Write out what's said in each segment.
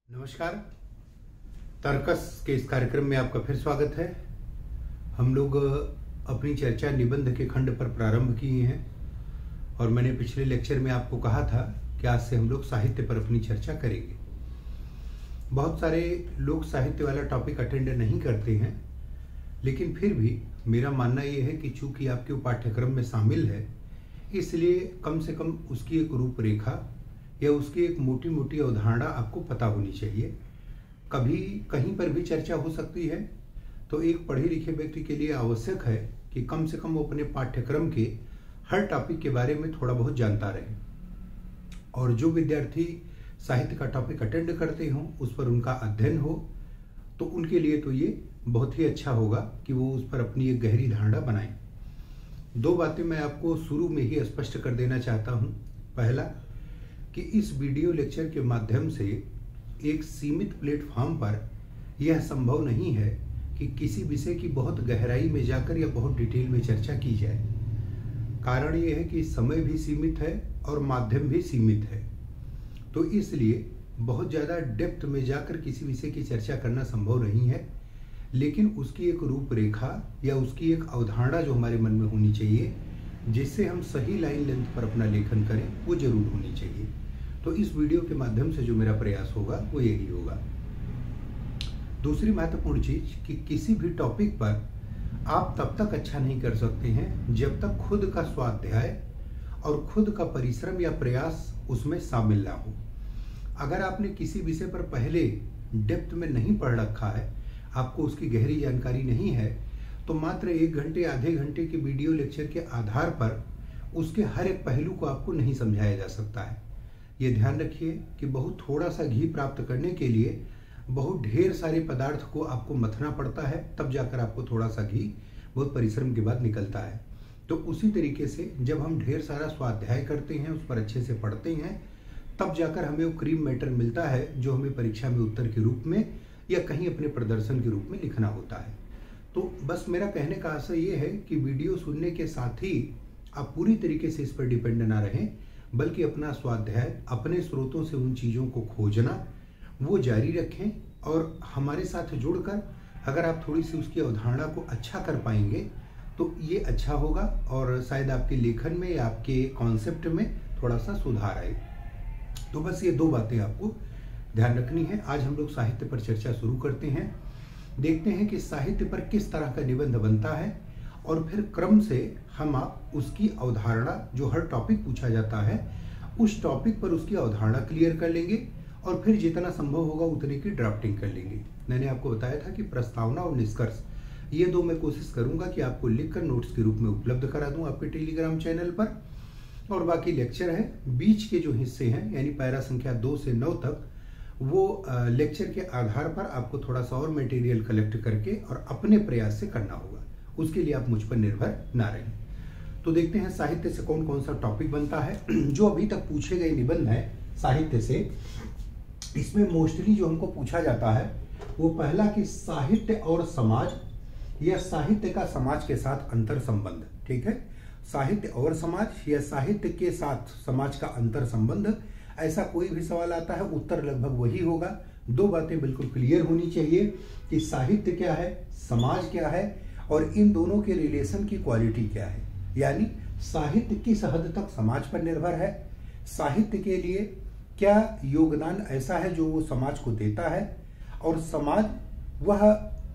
नमस्कार। तर्कस के इस कार्यक्रम में आपका फिर स्वागत है। हम लोग अपनी चर्चा निबंध के खंड पर प्रारंभ किए हैं और मैंने पिछले लेक्चर में आपको कहा था कि आज से हम लोग साहित्य पर अपनी चर्चा करेंगे। बहुत सारे लोग साहित्य वाला टॉपिक अटेंड नहीं करते हैं, लेकिन फिर भी मेरा मानना ये है कि चूंकि आपके पाठ्यक्रम में शामिल है, इसलिए कम से कम उसकी एक रूपरेखा या उसकी एक मोटी मोटी अवधारणा आपको पता होनी चाहिए। कभी कहीं पर भी चर्चा हो सकती है, तो एक पढ़े लिखे व्यक्ति के लिए आवश्यक है कि कम से कम वो अपने पाठ्यक्रम के हर टॉपिक के बारे में थोड़ा बहुत जानता रहे। और जो विद्यार्थी साहित्य का टॉपिक अटेंड करते हों, उस पर उनका अध्ययन हो, तो उनके लिए तो ये बहुत ही अच्छा होगा कि वो उस पर अपनी एक गहरी धारणा बनाएं। दो बातें मैं आपको शुरू में ही स्पष्ट कर देना चाहता हूँ। पहला, कि इस वीडियो लेक्चर के माध्यम से एक सीमित प्लेटफॉर्म पर यह संभव नहीं है कि किसी विषय की बहुत गहराई में जाकर या बहुत डिटेल में चर्चा की जाए। कारण यह है कि समय भी सीमित है और माध्यम भी सीमित है, तो इसलिए बहुत ज़्यादा डेप्थ में जाकर किसी विषय की चर्चा करना संभव नहीं है। लेकिन उसकी एक रूपरेखा या उसकी एक अवधारणा जो हमारे मन में होनी चाहिए, जिससे हम सही लाइन लेंथ पर अपना लेखन करें, वो जरूर होनी चाहिए। तो इस वीडियो के माध्यम से जो मेरा प्रयास होगा वो यही होगा। दूसरी महत्वपूर्ण चीज कि किसी भी टॉपिक पर आप तब तक अच्छा नहीं कर सकते हैं जब तक खुद का स्वाध्याय और खुद का परिश्रम या प्रयास उसमें शामिल ना हो। अगर आपने किसी विषय पर पहले डेप्थ में नहीं पढ़ रखा है, आपको उसकी गहरी जानकारी नहीं है, तो मात्र 1 घंटे आधे घंटे के वीडियो लेक्चर के आधार पर उसके हर एक पहलू को आपको नहीं समझाया जा सकता है। ये ध्यान रखिए कि बहुत थोड़ा सा घी प्राप्त करने के लिए बहुत ढेर सारे पदार्थ को आपको मथना पड़ता है, तब जाकर आपको थोड़ा सा घी बहुत परिश्रम के बाद निकलता है। तो उसी तरीके से जब हम ढेर सारा स्वाध्याय करते हैं, उस पर अच्छे से पढ़ते हैं, तब जाकर हमें वो क्रीम मैटर मिलता है जो हमें परीक्षा में उत्तर के रूप में या कहीं अपने प्रदर्शन के रूप में लिखना होता है। तो बस मेरा कहने का आशय ये है कि वीडियो सुनने के साथ ही आप पूरी तरीके से इस पर डिपेंड ना रहें, बल्कि अपना स्वाध्याय, अपने स्रोतों से उन चीज़ों को खोजना वो जारी रखें। और हमारे साथ जुड़कर अगर आप थोड़ी सी उसकी अवधारणा को अच्छा कर पाएंगे तो ये अच्छा होगा और शायद आपके लेखन में या आपके कॉन्सेप्ट में थोड़ा सा सुधार आए। तो बस ये 2 बातें आपको ध्यान रखनी है। आज हम लोग साहित्य पर चर्चा शुरू करते हैं। देखते हैं कि साहित्य पर किस तरह का निबंध बनता है और फिर क्रम से हम आप उसकी अवधारणा, जो हर टॉपिक पूछा जाता है, उस टॉपिक पर उसकी अवधारणा क्लियर कर लेंगे और फिर जितना संभव होगा उतने की ड्राफ्टिंग कर लेंगे। मैंने आपको बताया था कि प्रस्तावना और निष्कर्ष, ये 2 मैं कोशिश करूंगा कि आपको लिखकर नोट्स के रूप में उपलब्ध करा दूं आपके टेलीग्राम चैनल पर। और बाकी लेक्चर है, बीच के जो हिस्से हैं यानी पैरा संख्या 2 से 9 तक, वो लेक्चर के आधार पर आपको थोड़ा सा और मटेरियल कलेक्ट करके और अपने प्रयास से करना होगा। उसके लिए आप मुझ पर निर्भर ना रहें। तो देखते हैं साहित्य से कौन कौन सा टॉपिक बनता है। जो अभी तक पूछे गए निबंध है साहित्य से, इसमें मोस्टली जो हमको पूछा जाता है वो पहला कि साहित्य और समाज या साहित्य का समाज के साथ अंतर संबंध। ठीक है, साहित्य और समाज या साहित्य के साथ समाज का अंतर संबंध, ऐसा कोई भी सवाल आता है, उत्तर लगभग वही होगा। 2 बातें बिल्कुल क्लियर होनी चाहिए कि साहित्य क्या है, समाज क्या है और इन दोनों के रिलेशन की क्वालिटी क्या है। यानी साहित्य किस हद तक समाज पर निर्भर है, साहित्य के लिए क्या योगदान ऐसा है जो वो समाज को देता है, और समाज वह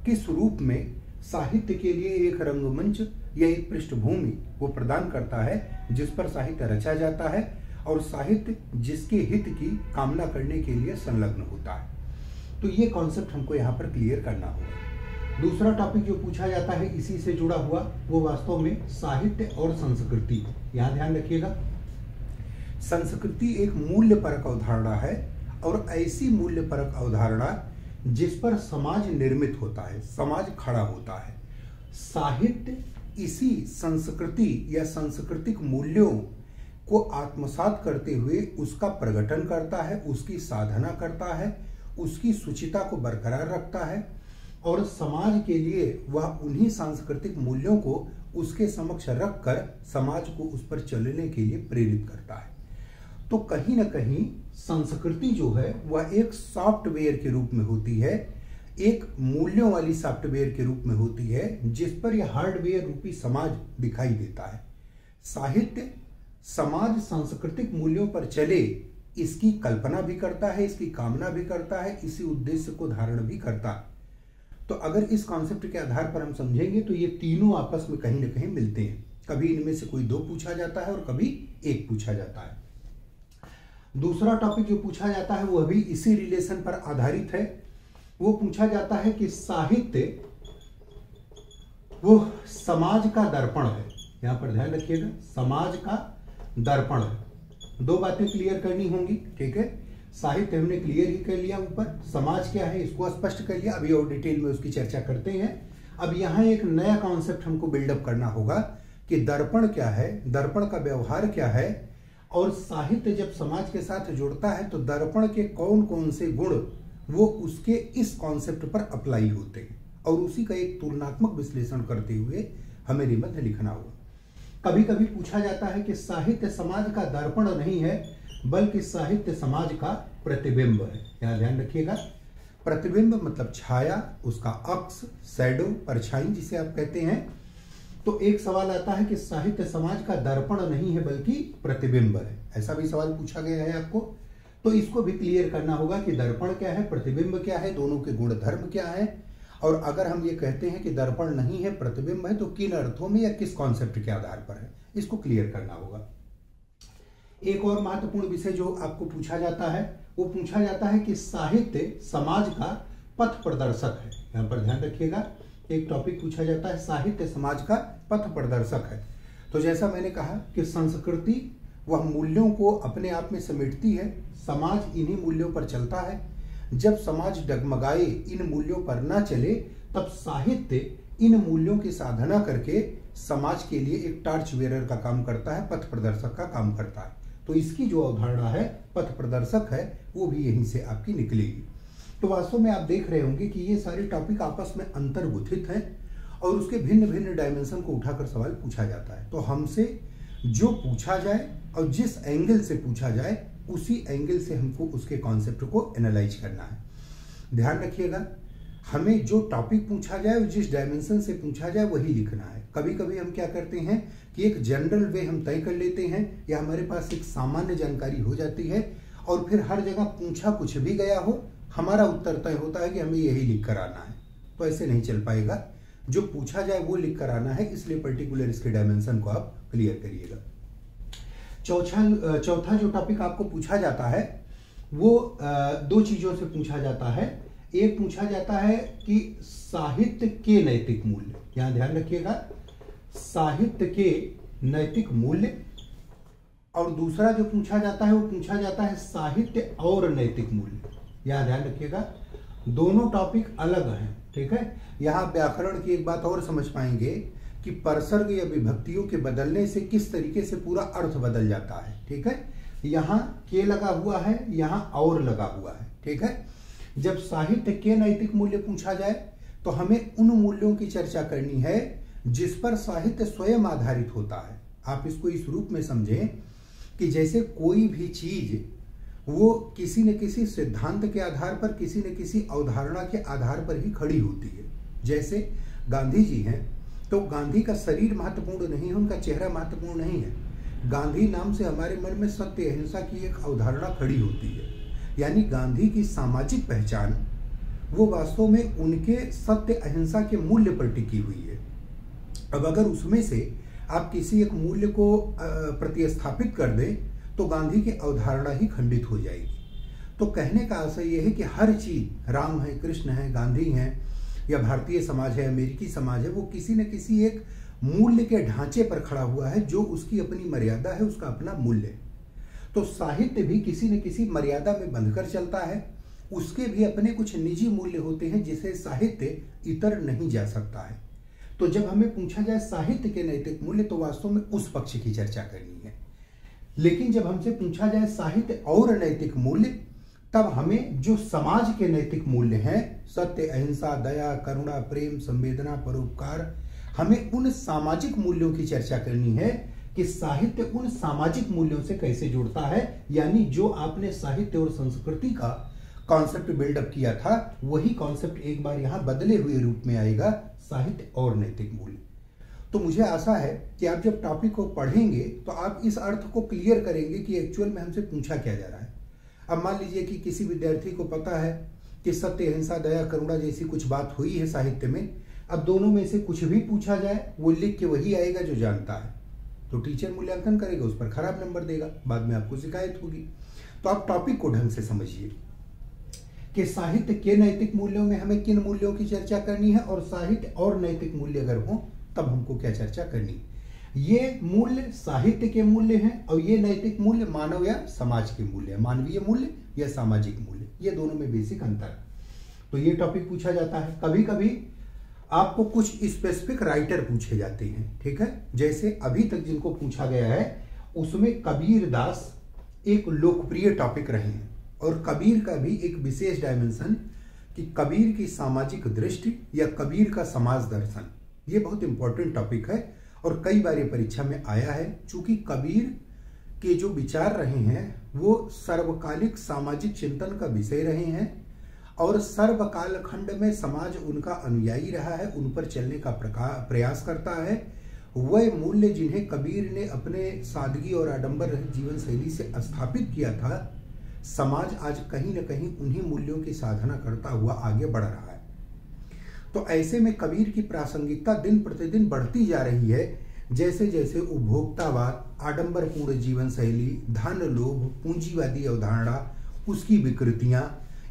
किस रूप में साहित्य के लिए एक रंगमंच या एक पृष्ठभूमि वो प्रदान करता है जिस पर साहित्य रचा जाता है, और साहित्य जिसके हित की कामना करने के लिए संलग्न होता है। तो ये कॉन्सेप्ट हमको यहाँ पर क्लियर करना होगा। दूसरा टॉपिक जो पूछा जाता है इसी से जुड़ा हुआ, वो वास्तव में साहित्य और संस्कृति। यहाँ ध्यान रखिएगा, संस्कृति एक मूल्य परक अवधारणा है और ऐसी मूल्य परक अवधारणा जिस पर समाज निर्मित होता है, समाज खड़ा होता है। साहित्य इसी संस्कृति या सांस्कृतिक मूल्यों को आत्मसात करते हुए उसका प्रकटन करता है, उसकी साधना करता है, उसकी शुचिता को बरकरार रखता है और समाज के लिए वह उन्हीं सांस्कृतिक मूल्यों को उसके समक्ष रखकर समाज को उस पर चलने के लिए प्रेरित करता है। तो कहीं ना कहीं संस्कृति जो है वह एक सॉफ्टवेयर के रूप में होती है, एक मूल्यों वाली सॉफ्टवेयर के रूप में होती है, जिस पर यह हार्डवेयर रूपी समाज दिखाई देता है। साहित्य समाज सांस्कृतिक मूल्यों पर चले इसकी कल्पना भी करता है, इसकी कामना भी करता है, इसी उद्देश्य को धारण भी करता है। तो अगर इस कॉन्सेप्ट के आधार पर हम समझेंगे तो ये तीनों आपस में कहीं ना कहीं मिलते हैं। कभी इनमें से कोई दो पूछा जाता है और कभी एक पूछा जाता है। दूसरा टॉपिक जो पूछा जाता है वह भी इसी रिलेशन पर आधारित है। वो पूछा जाता है कि साहित्य वो समाज का दर्पण है। यहां पर ध्यान रखिएगा, समाज का दर्पण है। दो बातें क्लियर करनी होंगी, ठीक है। साहित्य हमने क्लियर ही कर लिया, ऊपर समाज क्या है इसको स्पष्ट कर लिया, अभी और डिटेल में उसकी चर्चा करते हैं। अब यहाँ एक नया कॉन्सेप्ट हमको बिल्डअप करना होगा कि दर्पण क्या है, दर्पण का व्यवहार क्या है, और साहित्य जब समाज के साथ जुड़ता है तो दर्पण के कौन कौन से गुण वो उसके इस कॉन्सेप्ट पर अप्लाई होते हैं, और उसी का एक तुलनात्मक विश्लेषण करते हुए हमें निबंध लिखना होगा। कभी कभी पूछा जाता है कि साहित्य समाज का दर्पण नहीं है बल्कि साहित्य समाज का प्रतिबिंब है। यहाँ ध्यान रखिएगा, प्रतिबिंब मतलब छाया, उसका अक्स, शैडो, परछाई जिसे आप कहते हैं। तो एक सवाल आता है कि साहित्य समाज का दर्पण नहीं है बल्कि प्रतिबिंब है, ऐसा भी सवाल पूछा गया है आपको। तो इसको भी क्लियर करना होगा कि दर्पण क्या है, प्रतिबिंब क्या है, दोनों के गुण धर्म क्या है, और अगर हम ये कहते हैं कि दर्पण नहीं है प्रतिबिंब है तो किन अर्थों में या किस कॉन्सेप्ट के आधार पर है, इसको क्लियर करना होगा। एक और महत्वपूर्ण विषय जो आपको पूछा जाता है वो पूछा जाता है कि साहित्य समाज का पथ प्रदर्शक है। यहाँ पर ध्यान रखिएगा, एक टॉपिक पूछा जाता है साहित्य समाज का पथ प्रदर्शक है। तो जैसा मैंने कहा कि संस्कृति वह मूल्यों को अपने आप में समेटती है, समाज इन्हीं मूल्यों पर चलता है। जब समाज डगमगाए, इन मूल्यों पर ना चले, तब साहित्य इन मूल्यों की साधना करके समाज के लिए एक टार्च बेरर का काम करता है, पथ प्रदर्शक का काम करता है। तो इसकी जो अवधारणा है पथ प्रदर्शक है वो भी यहीं से आपकी निकलेगी। तो वास्तव में आप देख रहे होंगे कि ये सारे टॉपिक आपस में अंतर्गुथित हैं और उसके भिन्न भिन्न डायमेंशन को उठाकर सवाल पूछा जाता है। तो हमसे जो पूछा जाए और जिस एंगल से पूछा जाए उसी एंगल से हमको उसके कॉन्सेप्ट को एनालाइज करना है। ध्यान रखिएगा, हमें जो टॉपिक पूछा जाए और जिस डायमेंशन से पूछा जाए वही लिखना है। कभी कभी हम क्या करते हैं कि एक जनरल वे हम तय कर लेते हैं या हमारे पास एक सामान्य जानकारी हो जाती है और फिर हर जगह पूछा कुछ भी गया हो, हमारा उत्तर तय होता है कि हमें यही लिख कर आना है। तो ऐसे नहीं चल पाएगा, जो पूछा जाए वो लिख कर आना है, इसलिए पर्टिकुलर इसके डायमेंशन को आप क्लियर करिएगा। चौथा जो टॉपिक आपको पूछा जाता है वो दो चीजों से पूछा जाता है। एक पूछा जाता है कि साहित्य के नैतिक मूल्य, यहां ध्यान रखिएगा, साहित्य के नैतिक मूल्य, और दूसरा जो पूछा जाता है वो पूछा जाता है साहित्य और नैतिक मूल्य। यहां ध्यान रखिएगा, दोनों टॉपिक अलग हैं, ठीक है। यहां व्याकरण की एक बात और समझ पाएंगे कि परसर्ग या विभक्तियों के बदलने से किस तरीके से पूरा अर्थ बदल जाता है, ठीक है। यहां के लगा हुआ है, यहां और लगा हुआ है, ठीक है। जब साहित्य के नैतिक मूल्य पूछा जाए तो हमें उन मूल्यों की चर्चा करनी है जिस पर साहित्य स्वयं आधारित होता है। आप इसको इस रूप में समझें कि जैसे कोई भी चीज वो किसी न किसी सिद्धांत के आधार पर, किसी न किसी अवधारणा के आधार पर ही खड़ी होती है। जैसे गांधी जी हैं तो गांधी का शरीर महत्वपूर्ण नहीं है, उनका चेहरा महत्वपूर्ण नहीं है। गांधी नाम से हमारे मन में सत्य अहिंसा की एक अवधारणा खड़ी होती है, यानी गांधी की सामाजिक पहचान वो वास्तव में उनके सत्य अहिंसा के मूल्य पर टिकी हुई है। अब अगर उसमें से आप किसी एक मूल्य को प्रतिस्थापित कर दें तो गांधी की अवधारणा ही खंडित हो जाएगी। तो कहने का आशय यह है कि हर चीज, राम है, कृष्ण है, गांधी हैं, या भारतीय समाज है, अमेरिकी समाज है, वो किसी न किसी एक मूल्य के ढांचे पर खड़ा हुआ है जो उसकी अपनी मर्यादा है, उसका अपना मूल्य है। तो साहित्य भी किसी न किसी मर्यादा में बंधकर चलता है, उसके भी अपने कुछ निजी मूल्य होते हैं जिसे साहित्य इतर नहीं जा सकता है। तो जब हमें पूछा जाए साहित्य के नैतिक मूल्य तो वास्तव में उस पक्ष की चर्चा करनी है। लेकिन जब हमसे पूछा जाए साहित्य और नैतिक मूल्य, तब हमें जो समाज के नैतिक मूल्य हैं, सत्य, अहिंसा, दया, करुणा, प्रेम, संवेदना, परोपकार, हमें उन सामाजिक मूल्यों की चर्चा करनी है कि साहित्य उन सामाजिक मूल्यों से कैसे जुड़ता है, यानी जो आपने साहित्य और संस्कृति का कॉन्सेप्ट बिल्डअप किया था वही कॉन्सेप्ट एक बार यहां बदले हुए रूप में आएगा, साहित्य और नैतिक मूल्य। तो मुझे आशा है कि आप जब टॉपिक को पढ़ेंगे तो आप इस अर्थ को क्लियर करेंगे कि एक्चुअल में हमसे पूछा क्या जा रहा है। अब मान लीजिए कि किसी विद्यार्थी को पता है कि सत्य, अहिंसा, दया, करुणा जैसी कुछ बात हुई है साहित्य में, अब दोनों में से कुछ भी पूछा जाए वो लिख के वही आएगा जो जानता है, तो टीचर मूल्यांकन करेगा, उस पर खराब नंबर देगा, बाद में आपको शिकायत होगी। तो आप टॉपिक को ढंग से समझिए कि साहित्य के नैतिक मूल्यों में हमें किन मूल्यों की चर्चा करनी है और साहित्य और नैतिक मूल्य अगर हो तब हमको क्या चर्चा करनी है। ये मूल्य साहित्य के मूल्य हैं और ये नैतिक मूल्य मानव या समाज के मूल्य है, मानवीय मूल्य या सामाजिक मूल्य, ये दोनों में बेसिक अंतर है। तो ये टॉपिक पूछा जाता है। कभी कभी आपको कुछ स्पेसिफिक राइटर पूछे जाते हैं, ठीक है, जैसे अभी तक जिनको पूछा गया है उसमें कबीर दास एक लोकप्रिय टॉपिक रहे हैं और कबीर का भी एक विशेष डायमेंशन कि कबीर की सामाजिक दृष्टि या कबीर का समाज दर्शन, ये बहुत इंपॉर्टेंट टॉपिक है और कई बार ये परीक्षा में आया है। चूंकि कबीर के जो विचार रहे हैं वो सर्वकालिक सामाजिक चिंतन का विषय रहे हैं और सर्वकाल खंड में समाज उनका अनुयायी रहा है, उन पर चलने का प्रयास करता है। वह मूल्य जिन्हें कबीर ने अपने सादगी और आडंबर रहित जीवन शैली से स्थापित किया था, समाज आज कहीं न कहीं उन्हीं मूल्यों की साधना करता हुआ आगे बढ़ रहा है। तो ऐसे में कबीर की प्रासंगिकता दिन प्रतिदिन बढ़ती जा रही है, जैसे जैसे उपभोक्तावाद, आडंबरपूर्ण जीवन शैली, धन लोभ, पूंजीवादी अवधारणा, उसकी विकृतियां,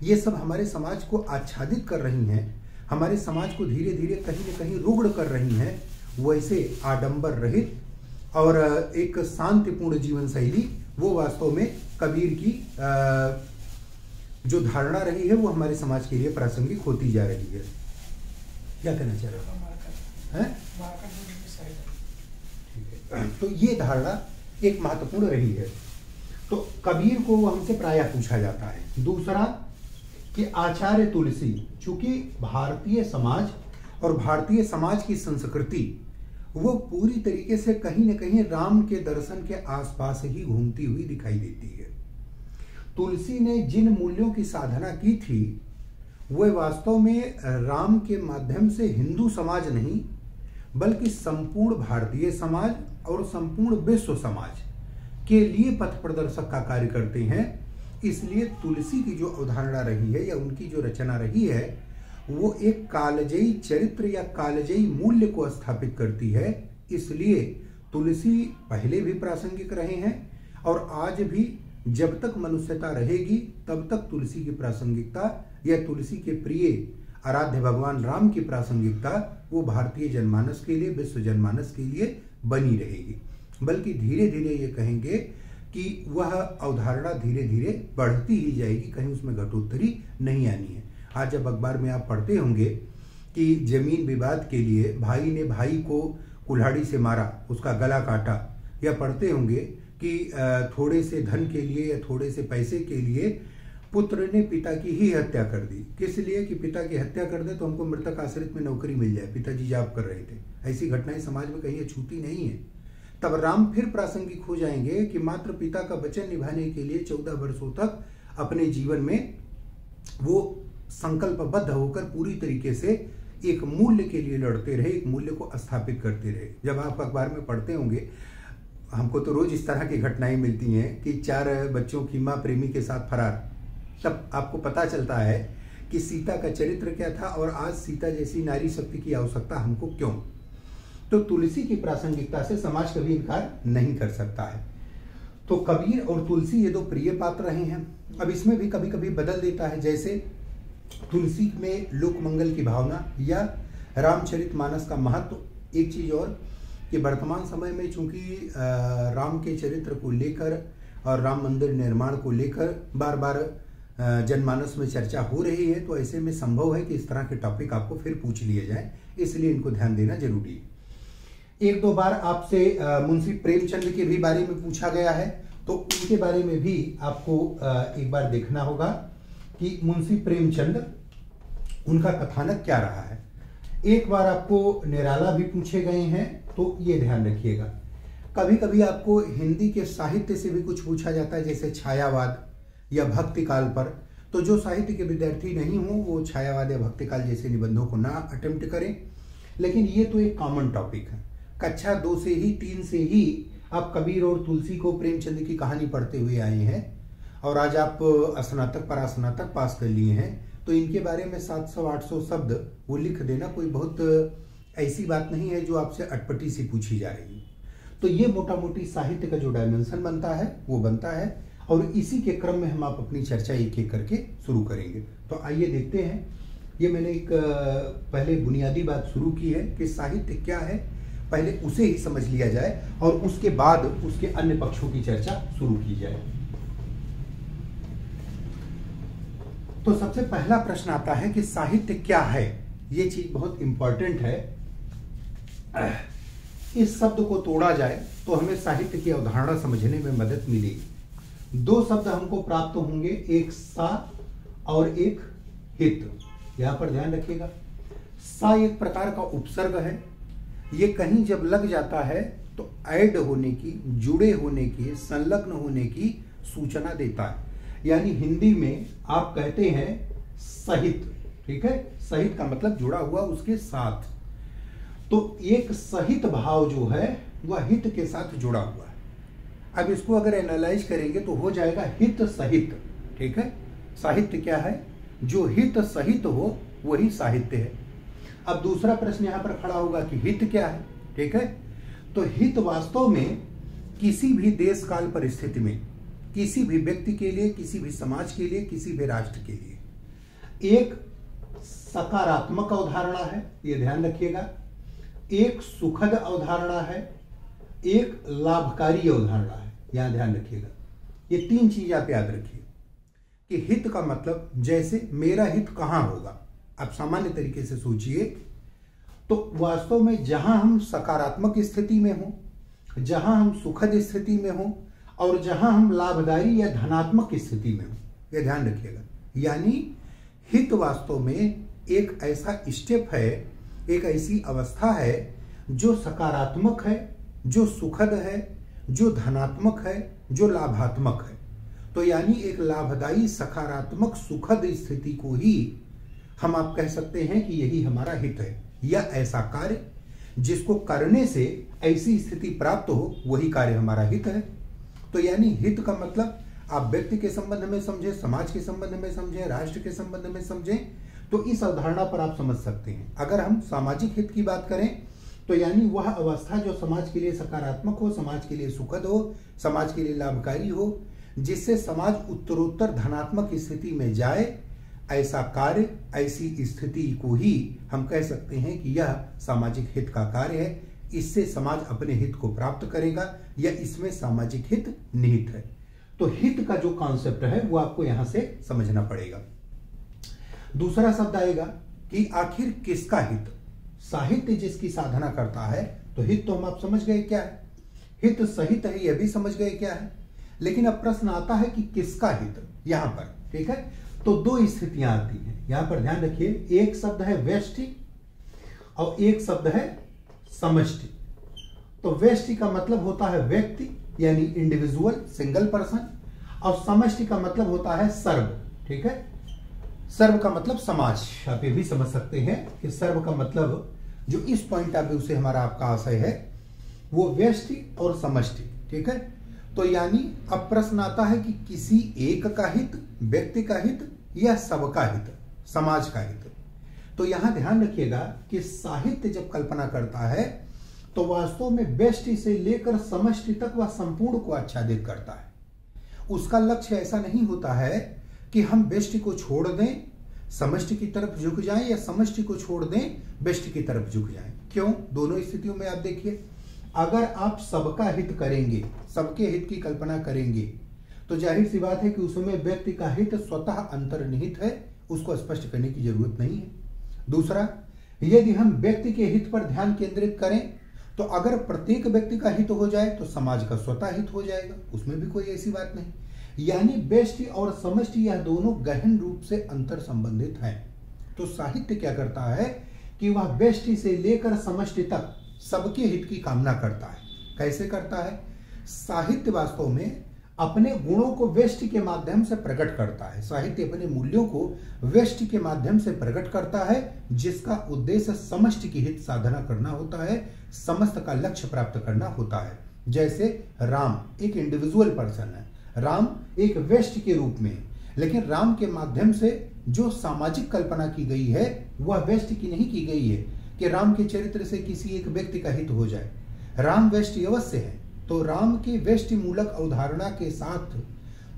ये सब हमारे समाज को आच्छादित कर रही हैं, हमारे समाज को धीरे धीरे कहीं न कहीं रुग्ण कर रही हैं। वैसे आडंबर रहित और एक शांतिपूर्ण जीवन शैली वो वास्तव में कबीर की जो धारणा रही है वो हमारे समाज के लिए प्रासंगिक होती जा रही है। क्या कहना चाह रहे हो? ठीक है, तो ये धारणा एक महत्वपूर्ण रही है। तो कबीर को हमसे प्रायः पूछा जाता है। दूसरा कि आचार्य तुलसी, चूंकि भारतीय समाज और भारतीय समाज की संस्कृति वो पूरी तरीके से कहीं न कहीं राम के दर्शन के आसपास ही घूमती हुई दिखाई देती है। तुलसी ने जिन मूल्यों की साधना की थी वह वास्तव में राम के माध्यम से हिंदू समाज नहीं बल्कि संपूर्ण भारतीय समाज और संपूर्ण विश्व समाज के लिए पथ प्रदर्शक का कार्य करते हैं। इसलिए तुलसी की जो अवधारणा रही है या उनकी जो रचना रही है वो एक कालजयी चरित्र या कालजयी मूल्य को स्थापित करती है। इसलिए तुलसी पहले भी प्रासंगिक रहे हैं और आज भी जब तक मनुष्यता रहेगी तब तक तुलसी की प्रासंगिकता या तुलसी के प्रिय आराध्य भगवान राम की प्रासंगिकता वो भारतीय जनमानस के लिए, विश्व जनमानस के लिए बनी रहेगी। बल्कि धीरे धीरे ये कहेंगे कि वह अवधारणा धीरे धीरे बढ़ती ही जाएगी, कहीं उसमें घटोत्तरी नहीं आनी है। आज जब अखबार में आप पढ़ते होंगे कि जमीन विवाद के लिए भाई ने भाई को कुल्हाड़ी से मारा, उसका गला काटा, या पढ़ते होंगे कि थोड़े से धन के लिए या थोड़े से पैसे के लिए पुत्र ने पिता की ही हत्या कर दी। किस लिए? कि पिता की हत्या कर दे तो हमको मृतक आश्रित में नौकरी मिल जाए, पिताजी जॉब कर रहे थे। ऐसी घटनाएं समाज में कहीं छूती नहीं है। तब राम फिर प्रासंगिक हो जाएंगे कि मात्र पिता का वचन निभाने के लिए 14 वर्षों तक अपने जीवन में वो संकल्पबद्ध होकर पूरी तरीके से एक मूल्य के लिए लड़ते रहे, एक मूल्य को स्थापित करते रहे। जब आप अखबार में पढ़ते होंगे, हमको तो रोज इस तरह की घटनाएं मिलती हैं कि 4 बच्चों की मां प्रेमी के साथ फरार, तब आपको पता चलता है कि सीता का चरित्र क्या था और आज सीता जैसी नारी शक्ति की आवश्यकता हमको क्यों। तो तुलसी की प्रासंगिकता से समाज कभी इनकार नहीं कर सकता है। तो कबीर और तुलसी ये दो प्रिय पात्र रहे हैं। अब इसमें भी कभी कभी बदल देता है, जैसे तुलसी में लोक मंगल की भावना या रामचरितमानस का महत्व। एक चीज और कि वर्तमान समय में चूंकि राम के चरित्र को लेकर और राम मंदिर निर्माण को लेकर बार बार जनमानस में चर्चा हो रही है, तो ऐसे में संभव है कि इस तरह के टॉपिक आपको फिर पूछ लिए जाए, इसलिए इनको ध्यान देना जरूरी है। 1-2 बार आपसे मुंशी प्रेमचंद के भी बारे में पूछा गया है, तो उनके बारे में भी आपको एक बार देखना होगा कि मुंशी प्रेमचंद उनका कथानक क्या रहा है। एक बार आपको निराला भी पूछे गए हैं, तो ये ध्यान रखिएगा। कभी कभी आपको हिंदी के साहित्य से भी कुछ पूछा जाता है, जैसे छायावाद या भक्ति काल पर। तो जो साहित्य के विद्यार्थी नहीं हो वो छायावाद या भक्ति काल जैसे निबंधों को ना अटेम्प्ट करें। लेकिन ये तो एक कॉमन टॉपिक है। कक्षा 2 से ही 3 से ही आप कबीर और तुलसी को, प्रेमचंद की कहानी पढ़ते हुए आए हैं और आज आप स्नातक परास्नातक पास कर लिए हैं। तो इनके बारे में 700-800 शब्द वो लिख देना कोई बहुत ऐसी बात नहीं है जो आपसे अटपटी सी पूछी जा रही है। तो ये मोटा मोटी साहित्य का जो डायमेंशन बनता है वो बनता है, और इसी के क्रम में हम आप अपनी चर्चा एक एक करके शुरू करेंगे। तो आइए देखते हैं। ये मैंने एक पहले बुनियादी बात शुरू की है कि साहित्य क्या है, पहले उसे ही समझ लिया जाए और उसके बाद उसके अन्य पक्षों की चर्चा शुरू की जाए। तो सबसे पहला प्रश्न आता है कि साहित्य क्या है। ये चीज बहुत इंपॉर्टेंट है। इस शब्द को तोड़ा जाए तो हमें साहित्य की अवधारणा समझने में मदद मिलेगी। 2 शब्द हमको प्राप्त होंगे, एक सा और एक हित। यहां पर ध्यान रखिएगा, सा एक प्रकार का उपसर्ग है। ये कहीं जब लग जाता है तो ऐड होने की, जुड़े होने की, संलग्न होने की सूचना देता है। यानी हिंदी में आप कहते हैं सहित, ठीक है। सहित का मतलब जुड़ा हुआ उसके साथ। तो एक सहित भाव जो है वह हित के साथ जुड़ा हुआ है। अब इसको अगर एनालाइज करेंगे तो हो जाएगा हित सहित, ठीक है। साहित्य क्या है? जो हित सहित हो वही साहित्य है। अब दूसरा प्रश्न यहां पर खड़ा होगा कि हित क्या है, ठीक है। तो हित वास्तव में किसी भी देश काल परिस्थिति में, किसी भी व्यक्ति के लिए, किसी भी समाज के लिए, किसी भी राष्ट्र के लिए एक सकारात्मक अवधारणा है, ये ध्यान रखिएगा। एक सुखद अवधारणा है, एक लाभकारी अवधारणा है, यहां ध्यान रखिएगा। ये 3 चीज आप याद रखिए कि हित का मतलब, जैसे मेरा हित कहां होगा, आप सामान्य तरीके से सोचिए तो वास्तव में जहां हम सकारात्मक स्थिति में हो, जहां हम सुखद स्थिति में हो और जहां हम लाभदायी या धनात्मक स्थिति में हो, यह ध्यान रखिएगा। यानी हित वास्तव में एक ऐसा स्टेप है, एक ऐसी अवस्था है जो सकारात्मक है, जो सुखद है, जो धनात्मक है, जो लाभात्मक है। तो यानी एक लाभदायी, सकारात्मक, सुखद स्थिति को ही हम आप कह सकते हैं कि यही हमारा हित है, या ऐसा कार्य जिसको करने से ऐसी स्थिति प्राप्त हो वही कार्य हमारा हित है। तो यानी हित का मतलब आप व्यक्ति के संबंध में समझें, समाज के संबंध में समझें, राष्ट्र के संबंध में समझें, तो इस अवधारणा पर आप समझ सकते हैं। अगर हम सामाजिक हित की बात करें तो यानी वह अवस्था जो समाज के लिए सकारात्मक हो, समाज के लिए सुखद हो, समाज के लिए लाभकारी हो, जिससे समाज उत्तरोत्तर धनात्मक स्थिति में जाए, ऐसा कार्य, ऐसी स्थिति को ही हम कह सकते हैं कि यह सामाजिक हित का कार्य है। इससे समाज अपने हित को प्राप्त करेगा या इसमें सामाजिक हित निहित है। तो हित का जो कॉन्सेप्ट है वो आपको यहां से समझना पड़ेगा। दूसरा शब्द आएगा कि आखिर किसका हित। साहित्य जिसकी साधना करता है, तो हित तो हम आप समझ गए क्या है, हित सहित है यह भी समझ गए क्या है। लेकिन अब प्रश्न आता है कि किसका हित यहां पर, ठीक है। तो 2 स्थितियां आती हैं, यहां पर ध्यान रखिए। एक शब्द है व्यष्टि और एक शब्द है समष्टि। तो व्यष्टि का मतलब होता है व्यक्ति यानी इंडिविजुअल, सिंगल पर्सन, और समष्टि का मतलब होता है सर्व, ठीक है। सर्व का मतलब समाज। आप ये भी समझ सकते हैं कि सर्व का मतलब जो इस पॉइंट ऑफ व्यू से हमारा आपका आशय है वो व्यष्टि और समष्टि, ठीक है। तो यानी अब प्रश्न आता है कि किसी एक का हित, व्यक्ति का हित, या सबका हित, समाज का हित। तो यहां ध्यान रखिएगा कि साहित्य जब कल्पना करता है तो वास्तव में व्यष्टि से लेकर समष्टि तक वह संपूर्ण को आच्छादित करता है। उसका लक्ष्य ऐसा नहीं होता है कि हम व्यष्टि को छोड़ दें, समष्टि की तरफ झुक जाएं, या समष्टि को छोड़ दें, व्यष्टि की तरफ झुक जाएं। क्यों? दोनों स्थितियों में आप देखिए, अगर आप सबका हित करेंगे, सबके हित की कल्पना करेंगे, तो जाहिर सी बात है कि उसमें व्यक्ति का हित स्वतः अंतर्निहित है, उसको स्पष्ट करने की जरूरत नहीं है। दूसरा, यदि हम व्यक्ति के हित पर ध्यान केंद्रित करें तो अगर प्रत्येक व्यक्ति का हित हो जाए तो समाज का स्वतः हित हो जाएगा, उसमें भी कोई ऐसी बात नहीं। यानी व्यष्टि और समष्टि यह दोनों गहन रूप से अंतर संबंधित हैं। तो साहित्य क्या करता है कि वह व्यष्टि से लेकर समष्टि तक सबके हित की कामना करता है। कैसे करता है? साहित्य वास्तव में अपने गुणों को व्यष्टि के माध्यम से प्रकट करता है। साहित्य अपने मूल्यों को व्यष्टि के माध्यम से प्रकट करता है, जिसका उद्देश्य समष्टि की हित साधना करना होता है, समस्त का लक्ष्य प्राप्त करना होता है। जैसे राम एक इंडिविजुअल पर्सन है, राम एक व्यष्टि के रूप में, लेकिन राम के माध्यम से जो सामाजिक कल्पना की गई है वह व्यष्टि की नहीं की गई है कि राम के चरित्र से किसी एक व्यक्ति का हित हो जाए। राम व्यष्टि अवश्य है, तो राम की व्यष्टि मूलक अवधारणा के साथ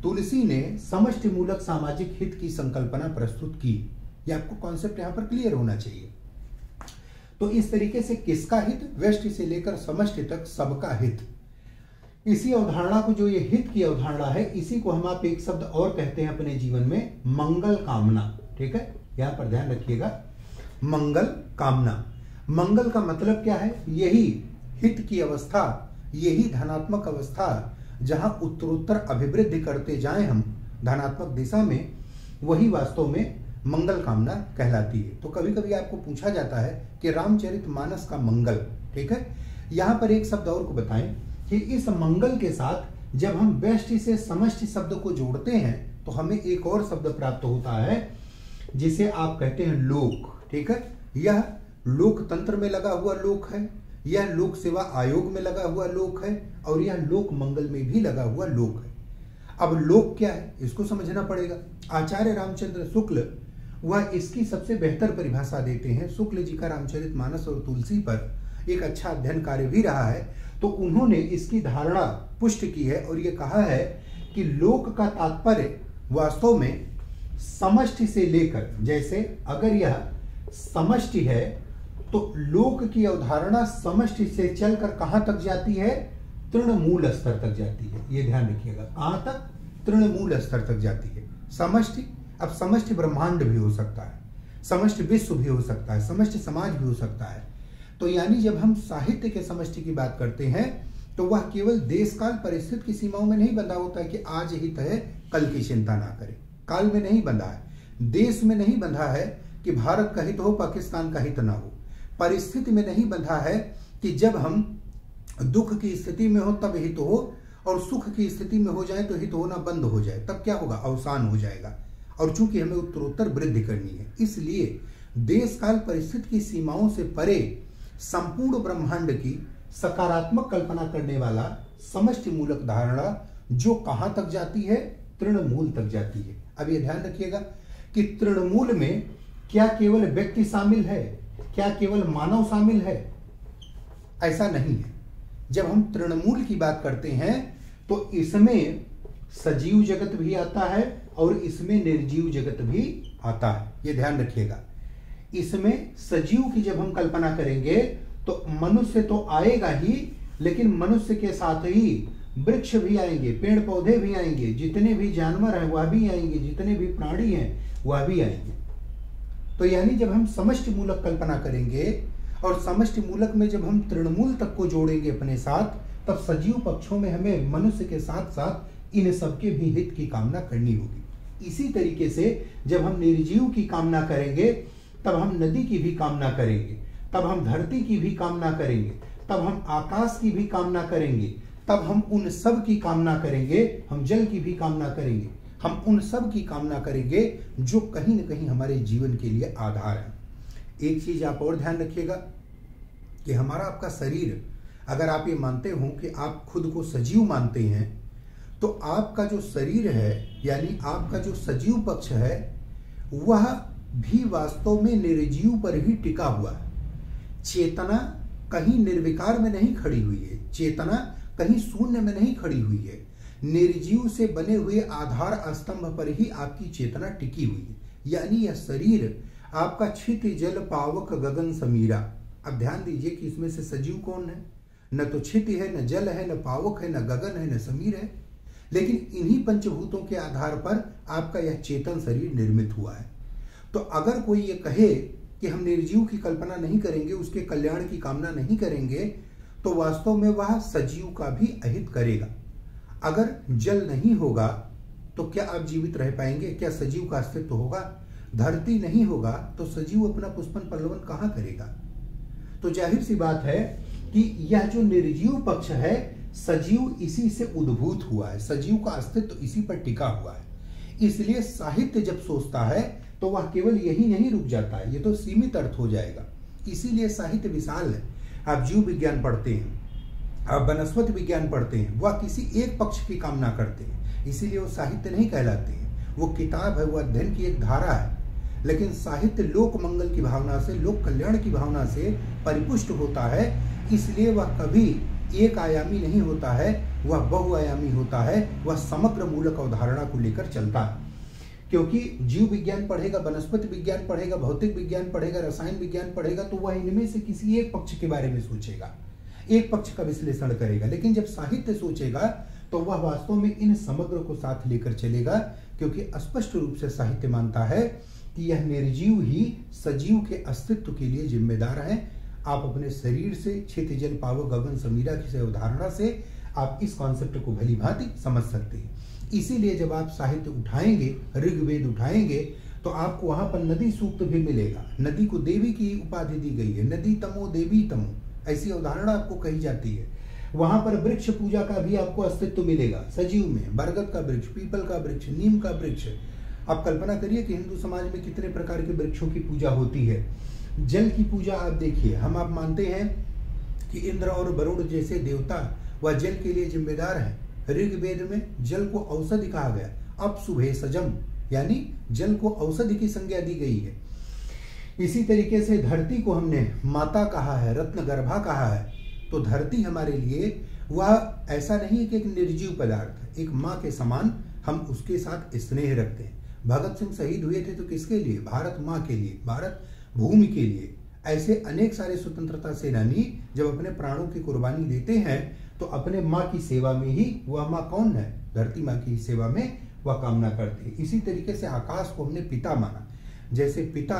तुलसी ने समष्टि मूलक सामाजिक हित की संकल्पना प्रस्तुत की। यह आपको कॉन्सेप्ट यहां पर क्लियर होना चाहिए। तो इस तरीके से किसका हित? व्यष्टि से लेकर समष्टि तक सबका हित। इसी अवधारणा को, जो ये हित की अवधारणा है, इसी को हम आप एक शब्द और कहते हैं अपने जीवन में, मंगल कामना। ठीक है, यहां पर ध्यान रखिएगा, मंगल कामना। मंगल का मतलब क्या है? यही हित की अवस्था, यही धनात्मक अवस्था जहां उत्तरोत्तर अभिवृद्धि करते जाएं हम धनात्मक दिशा में, वही वास्तव में मंगल कामना कहलाती है। तो कभी कभी आपको पूछा जाता है कि रामचरितमानस का मंगल, ठीक है, यहां पर एक शब्द और को बताएं कि इस मंगल के साथ जब हम व्यष्टि से समष्टि शब्द को जोड़ते हैं तो हमें एक और शब्द प्राप्त होता है जिसे आप कहते हैं लोक। ठीक है, यह लोकतंत्र में लगा हुआ लोक है, यह लोक सेवा आयोग में लगा हुआ लोक है, और यह लोक मंगल में भी लगा हुआ लोक है। अब लोक क्या है इसको समझना पड़ेगा। आचार्य रामचंद्र शुक्ल वह इसकी सबसे बेहतर परिभाषा देते हैं। शुक्ल जी का रामचरितमानस और तुलसी पर एक अच्छा अध्ययन कार्य भी रहा है, तो उन्होंने इसकी धारणा पुष्ट की है और ये कहा है कि लोक का तात्पर्य वास्तव में समष्टि से लेकर, जैसे अगर यह समष्टि है तो लोक की अवधारणा समष्टि से चलकर कहां तक जाती है? तृणमूल स्तर तक जाती है। ये ध्यान रखिएगा, कहां तक? तृणमूल स्तर तक जाती है समष्टि। अब समष्टि ब्रह्मांड भी हो सकता है, समष्टि विश्व भी हो सकता है, समष्टि समाज भी हो सकता है। तो यानी जब हम साहित्य के समष्टि की बात करते हैं तो वह केवल देश काल परिस्थिति की सीमाओं में नहीं बंधा होता है कि आज हित है कल की चिंता ना करें। काल में नहीं बंधा है, देश में नहीं बंधा है कि भारत का हित हो पाकिस्तान का हित ना हो, परिस्थिति में नहीं बंधा है कि जब हम दुख की स्थिति में हो तब हित हो और सुख की स्थिति में हो जाए तो हित होना बंद हो जाए, तब क्या होगा? अवसान हो जाएगा। और चूंकि हमें उत्तरोत्तर वृद्धि करनी है, इसलिए देश काल परिस्थिति की सीमाओं से परे संपूर्ण ब्रह्मांड की सकारात्मक कल्पना करने वाला समष्टि मूलक धारणा जो कहां तक जाती है? तृणमूल तक जाती है। अब ये ध्यान रखिएगा कि तृणमूल में क्या केवल व्यक्ति शामिल है, क्या केवल मानव शामिल है? ऐसा नहीं है। जब हम तृणमूल की बात करते हैं तो इसमें सजीव जगत भी आता है और इसमें निर्जीव जगत भी आता है। ये ध्यान रखिएगा। इसमें सजीव की जब हम कल्पना करेंगे तो मनुष्य तो आएगा ही, लेकिन मनुष्य के साथ ही वृक्ष भी आएंगे, पेड़ पौधे भी आएंगे, जितने भी जानवर हैं वह भी आएंगे, जितने भी प्राणी हैं वह भी आएंगे। तो यानी जब हम समष्टि मूलक कल्पना करेंगे और समष्टि मूलक में जब हम तृणमूल तक को जोड़ेंगे अपने साथ, तब सजीव पक्षों में हमें मनुष्य के साथ साथ इन सबके भी हित की कामना करनी होगी। इसी तरीके से जब हम निर्जीव की कामना करेंगे तब हम नदी की भी कामना करेंगे, तब हम धरती की भी कामना करेंगे, तब हम आकाश की भी कामना करेंगे, तब हम उन सब की कामना करेंगे, हम जल की भी कामना करेंगे, हम उन सब की कामना करेंगे जो कहीं न कहीं हमारे जीवन के लिए आधार है। एक चीज आप और ध्यान रखिएगा कि हमारा आपका शरीर, अगर आप ये मानते हो कि आप खुद को सजीव मानते हैं, तो आपका जो शरीर है यानी आपका जो सजीव पक्ष है वह भी वास्तव में निर्जीव पर ही टिका हुआ है। चेतना कहीं निर्विकार में नहीं खड़ी हुई है, चेतना कहीं शून्य में नहीं खड़ी हुई है। निर्जीव से बने हुए आधार स्तंभ पर ही आपकी चेतना टिकी हुई है। यानी यह शरीर आपका क्षिति जल पावक गगन समीरा। अब ध्यान दीजिए कि इसमें से सजीव कौन है? न तो क्षिति है, न जल है, न पावक है, न गगन है, न समीर है, लेकिन इन्हीं पंचभूतों के आधार पर आपका यह चेतन शरीर निर्मित हुआ है। तो अगर कोई ये कहे कि हम निर्जीव की कल्पना नहीं करेंगे, उसके कल्याण की कामना नहीं करेंगे, तो वास्तव में वह सजीव का भी अहित करेगा। अगर जल नहीं होगा तो क्या आप जीवित रह पाएंगे? क्या सजीव का अस्तित्व होगा? धरती नहीं होगा तो सजीव अपना पुष्पन पल्लवन कहां करेगा? तो जाहिर सी बात है कि यह जो निर्जीव पक्ष है, सजीव इसी से उद्भूत हुआ है, सजीव का अस्तित्व इसी पर टिका हुआ है। इसलिए साहित्य जब सोचता है तो वह केवल यही नहीं रुक जाता है, ये तो सीमित अर्थ हो जाएगा। इसीलिए साहित्य विशाल है। आप जीव विज्ञान पढ़ते हैं, आप वनस्पति विज्ञान पढ़ते हैं, वह किसी एक पक्ष की कामना करते हैं, इसीलिए वो साहित्य नहीं कहलाते हैं। वो किताब है, वो अध्ययन की एक धारा है। लेकिन साहित्य लोक मंगल की भावना से, लोक कल्याण की भावना से परिपुष्ट होता है, इसलिए वह कभी एक आयामी नहीं होता है, वह बहुआयामी होता है। वह समग्र मूलक अवधारणा को लेकर चलता है। क्योंकि जीव विज्ञान पढ़ेगा, वनस्पति विज्ञान पढ़ेगा, भौतिक विज्ञान पढ़ेगा, रसायन विज्ञान पढ़ेगा, तो वह इनमें से किसी एक पक्ष के बारे में सोचेगा, एक पक्ष का विश्लेषण करेगा। लेकिन जब साहित्य सोचेगा तो वह वास्तव में इन समग्र को साथ लेकर चलेगा, क्योंकि स्पष्ट रूप से साहित्य मानता है कि यह निर्जीव ही सजीव के अस्तित्व के लिए जिम्मेदार है। आप अपने शरीर से क्षिति जल पावक गगन समीरा की अवधारणा से आप इस कॉन्सेप्ट को भली भांति समझ सकते हैं। इसीलिए जब आप साहित्य उठाएंगे, ऋग्वेद उठाएंगे, तो आपको वहां पर नदी सूक्त भी मिलेगा। नदी को देवी की उपाधि दी गई है, नदी तमो देवी तमो, ऐसी अवधारणा आपको कही जाती है। वहां पर वृक्ष पूजा का भी आपको अस्तित्व मिलेगा सजीव में। बरगद का वृक्ष, पीपल का वृक्ष, नीम का वृक्ष। आप कल्पना करिए कि हिंदू समाज में कितने प्रकार के वृक्षों की पूजा होती है। जल की पूजा आप देखिए, आप मानते हैं कि इंद्र और वरुण जैसे देवता वह जल के लिए जिम्मेदार है। ऋग्वेद में जल को औषधि कहा गया, अपशुभे सजम, यानी जल को औषधि की संज्ञा दी गई है। इसी तरीके से धरती को हमने माता कहा है, रत्न गर्भा कहा है। तो धरती हमारे लिए वह ऐसा नहीं है कि एक निर्जीव पदार्थ, एक माँ के समान हम उसके साथ स्नेह रखते हैं। भगत सिंह शहीद हुए थे तो किसके लिए? भारत माँ के लिए, भारत भूमि के लिए। ऐसे अनेक सारे स्वतंत्रता सेनानी जब अपने प्राणों की कुर्बानी देते हैं तो अपने माँ की सेवा में ही, वह माँ कौन है? धरती माँ की सेवा में वह कामना करते हैं। इसी तरीके से आकाश को हमने पिता माना। जैसे पिता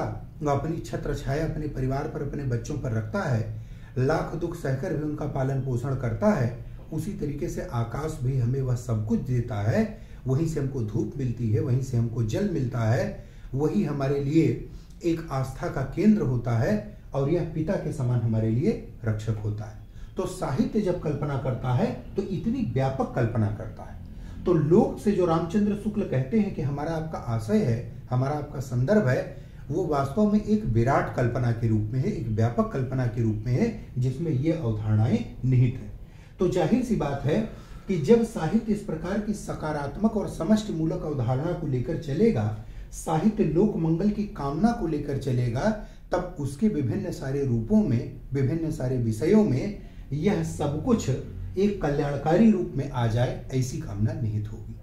अपनी छत्र छाया अपने परिवार पर, अपने बच्चों पर रखता है, लाख दुख सहकर भी उनका पालन पोषण करता है, उसी तरीके से आकाश भी हमें वह सब कुछ देता है। वहीं से हमको धूप मिलती है, वहीं से हमको जल मिलता है, वही हमारे लिए एक आस्था का केंद्र होता है और यह पिता के समान हमारे लिए रक्षक होता है। तो साहित्य जब कल्पना करता है तो इतनी व्यापक कल्पना करता है। तो लोक से जो रामचंद्र शुक्ल कहते हैं कि हमारा आपका आशय है, हमारा आपका संदर्भ है, वो वास्तव में एक विराट कल्पना के रूप में है, एक व्यापक कल्पना के रूप में है, जिसमें ये अवधारणाएं निहित है। तो जाहिर सी बात है कि जब साहित्य इस प्रकार की सकारात्मक और समष्टि मूलक अवधारणा को लेकर चलेगा, साहित्य लोक मंगल की कामना को लेकर चलेगा, तब उसके विभिन्न सारे रूपों में, विभिन्न सारे विषयों में यह सब कुछ एक कल्याणकारी रूप में आ जाए, ऐसी कामना निहित होगी।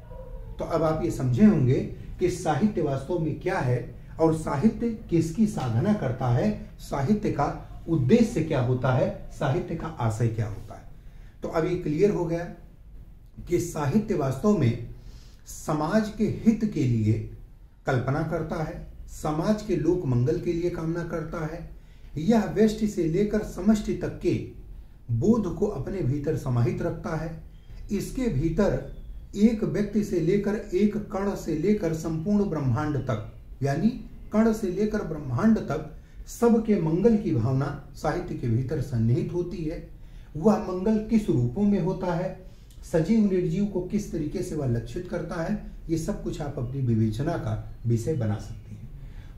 तो अब आप ये समझे होंगे कि साहित्य वास्तव में क्या है और साहित्य किसकी साधना करता है, साहित्य का उद्देश्य क्या होता है, साहित्य का आशय क्या होता है। तो अब ये क्लियर हो गया कि साहित्य वास्तव में समाज के हित के लिए कल्पना करता है, समाज के लोक मंगल के लिए कामना करता है। यह व्यष्टि से लेकर समष्टि तक के बोध को अपने भीतर समाहित रखता है। इसके भीतर एक व्यक्ति से लेकर, एक कण से लेकर संपूर्ण ब्रह्मांड तक, यानी कण से लेकर ब्रह्मांड तक सबके मंगल की भावना साहित्य के भीतर सन्निहित होती है। वह मंगल किस रूपों में होता है, सजीव निर्जीव को किस तरीके से वह लक्षित करता है, ये सब कुछ आप अपनी विवेचना का विषय बना सकते हैं।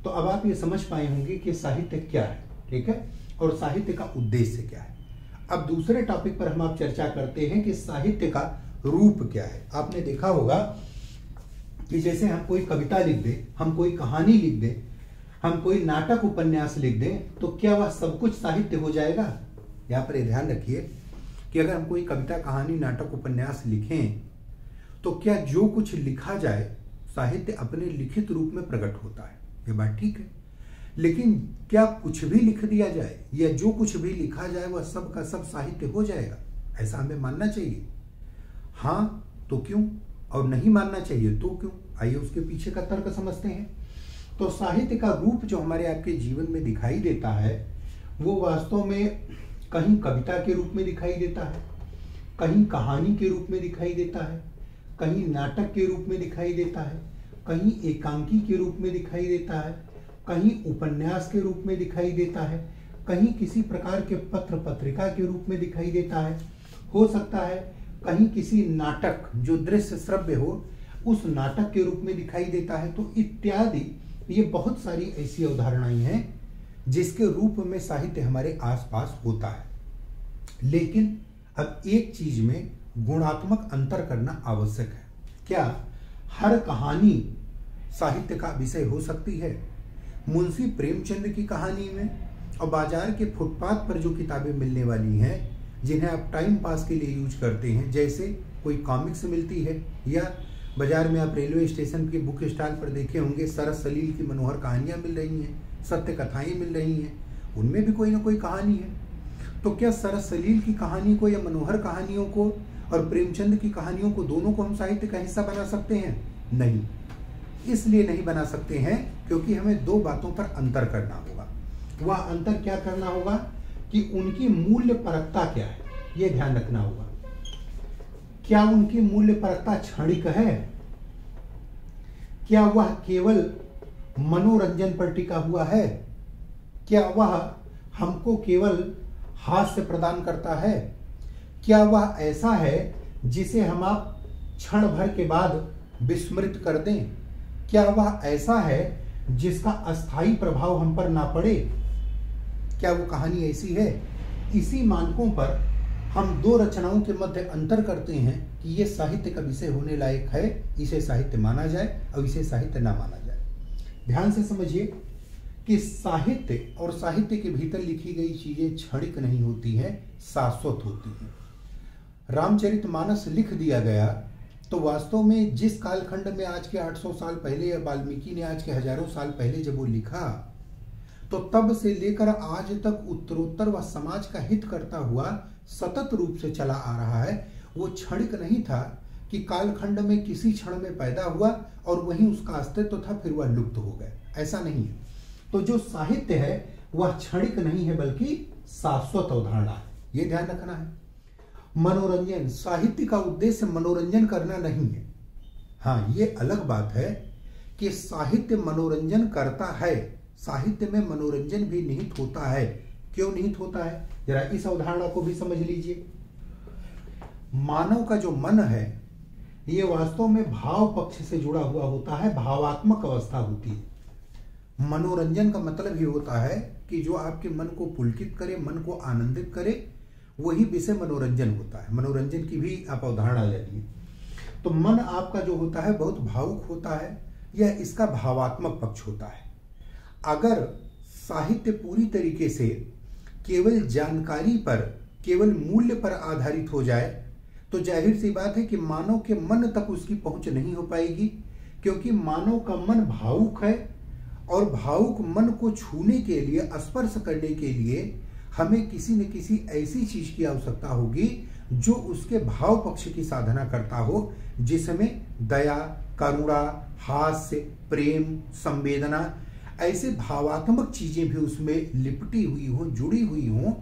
तो अब आप ये समझ पाए होंगे कि साहित्य क्या है, ठीक है, और साहित्य का उद्देश्य क्या है। अब दूसरे टॉपिक पर हम आप चर्चा करते हैं कि साहित्य का रूप क्या है। आपने देखा होगा कि जैसे हम कोई कविता लिख दें, हम कोई कहानी लिख दें, हम कोई नाटक उपन्यास लिख दें, तो क्या वह सब कुछ साहित्य हो जाएगा? यहाँ पर ध्यान रखिए कि अगर हम कोई कविता, कहानी, नाटक, उपन्यास लिखें तो क्या जो कुछ लिखा जाए साहित्य अपने लिखित रूप में प्रकट होता है, ये बात ठीक है। लेकिन क्या कुछ भी लिख दिया जाए या जो कुछ भी लिखा जाए वह सब का सब साहित्य हो जाएगा? ऐसा हमें मानना चाहिए? हाँ तो क्यों, और नहीं मानना चाहिए तो क्यों? आइए उसके पीछे का तर्क समझते हैं। तो साहित्य का रूप जो हमारे आपके जीवन में दिखाई देता है वो वास्तव में कहीं कविता के रूप में दिखाई देता है, कहीं कहानी के रूप में दिखाई देता है, कहीं नाटक के रूप में दिखाई देता है, कहीं एकांकी के रूप में दिखाई देता है, कहीं उपन्यास के रूप में दिखाई देता है, कहीं किसी प्रकार के पत्र पत्रिका के रूप में दिखाई देता है, हो सकता है कहीं किसी नाटक जो दृश्य श्रव्य हो उस नाटक के रूप में दिखाई देता है, तो इत्यादि ये बहुत सारी ऐसी अवधारणाएं हैं जिसके रूप में साहित्य हमारे आसपास होता है। लेकिन अब एक चीज में गुणात्मक अंतर करना आवश्यक है। क्या हर कहानी साहित्य का विषय हो सकती है? मुंशी प्रेमचंद की कहानी में और बाजार के फुटपाथ पर जो किताबें मिलने वाली हैं जिन्हें आप टाइम पास के लिए यूज करते हैं, जैसे कोई कॉमिक्स मिलती है या बाजार में आप रेलवे स्टेशन के बुक स्टॉल पर देखे होंगे सरस सलील की मनोहर कहानियां मिल रही हैं, सत्य कथाएं मिल रही हैं, उनमें भी कोई ना कोई कहानी है। तो क्या सरस सलील की कहानी को या मनोहर कहानियों को और प्रेमचंद की कहानियों को, दोनों को हम साहित्य का हिस्सा बना सकते हैं? नहीं, इसलिए नहीं बना सकते हैं क्योंकि हमें दो बातों पर अंतर करना होगा। वह अंतर क्या करना होगा कि उनकी मूल्य परकता क्या है, यह ध्यान रखना होगा। क्या उनकी मूल्य परकता क्षणिक है? क्या वह केवल मनोरंजन पर टिका हुआ है? क्या वह हमको केवल हास्य प्रदान करता है? क्या वह ऐसा है जिसे हम आप क्षण भर के बाद विस्मृत कर दें? क्या वह ऐसा है जिसका अस्थायी प्रभाव हम पर ना पड़े? क्या वो कहानी ऐसी है? इसी मानकों पर हम दो रचनाओं के मध्य अंतर करते हैं कि ये साहित्य का विषय होने लायक है, इसे साहित्य माना जाए और इसे साहित्य ना माना जाए। ध्यान से समझिए कि साहित्य और साहित्य के भीतर लिखी गई चीजें क्षणिक नहीं होती हैं, शाश्वत होती हैं। रामचरितमानस लिख दिया गया तो वास्तव में जिस कालखंड में आज के 800 साल पहले या वाल्मीकि ने आज के हजारों साल पहले जब वो लिखा, तो तब से लेकर आज तक उत्तरोत्तर वह समाज का हित करता हुआ सतत रूप से चला आ रहा है। वो क्षणिक नहीं था कि कालखंड में किसी क्षण में पैदा हुआ और वहीं उसका अस्तित्व था, फिर वह लुप्त हो गए, ऐसा नहीं है। तो जो साहित्य है वह क्षणिक नहीं है बल्कि शाश्वत अवधारणा है, ये ध्यान रखना है। मनोरंजन, साहित्य का उद्देश्य मनोरंजन करना नहीं है। हाँ, ये अलग बात है कि साहित्य मनोरंजन करता है, साहित्य में मनोरंजन भी निहित होता है। क्यों निहित होता है, जरा इस अवधारणा को भी समझ लीजिए। मानव का जो मन है ये वास्तव में भाव पक्ष से जुड़ा हुआ होता है, भावात्मक अवस्था होती है। मनोरंजन का मतलब ही होता है कि जो आपके मन को पुलकित करे, मन को आनंदित करे, वही विषय मनोरंजन होता है। मनोरंजन की भी आप अवधारणा ले लीजिए। तो मन आपका जो होता है बहुत भावुक होता है, यह इसका भावात्मक पक्ष होता है। अगर साहित्य पूरी तरीके से केवल जानकारी पर, केवल मूल्य पर आधारित हो जाए तो जाहिर सी बात है कि मानव के मन तक उसकी पहुंच नहीं हो पाएगी, क्योंकि मानव का मन भावुक है और भावुक मन को छूने के लिए, स्पर्श करने के लिए हमें किसी न किसी ऐसी चीज की आवश्यकता होगी जो उसके भाव पक्ष की साधना करता हो, जिसमें दया, करुणा, हास्य, प्रेम, संवेदना, ऐसे भावात्मक चीजें भी उसमें लिपटी हुई हों, जुड़ी हुई हों,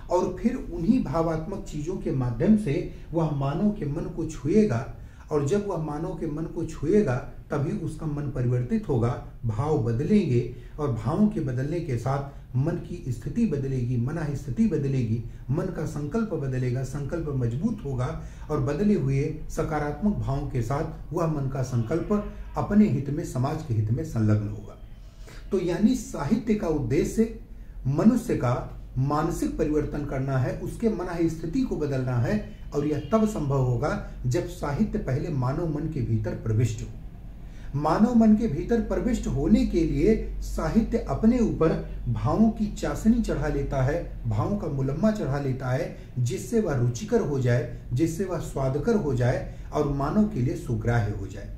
और फिर उन्हीं भावात्मक चीजों के माध्यम से वह मानव के मन को छुएगा, और जब वह मानव के मन को छुएगा तभी उसका मन परिवर्तित होगा, भाव बदलेंगे, और भावों के बदलने के साथ मन की स्थिति बदलेगी, मना स्थिति बदलेगी, मन का संकल्प बदलेगा, संकल्प मजबूत होगा, और बदले हुए सकारात्मक भावों के साथ वह मन का संकल्प अपने हित में, समाज के हित में संलग्न होगा। तो यानी साहित्य का उद्देश्य मनुष्य का मानसिक परिवर्तन करना है, उसके मना स्थिति को बदलना है, और यह तब संभव होगा जब साहित्य पहले मानव मन के भीतर प्रविष्ट हो। मानव मन के भीतर प्रविष्ट होने के लिए साहित्य अपने ऊपर भावों की चाशनी चढ़ा लेता है, भावों का मुलम्मा चढ़ा लेता है, जिससे वह रुचिकर हो जाए, जिससे वह स्वादकर हो जाए और मानव के लिए सुग्राह्य हो जाए।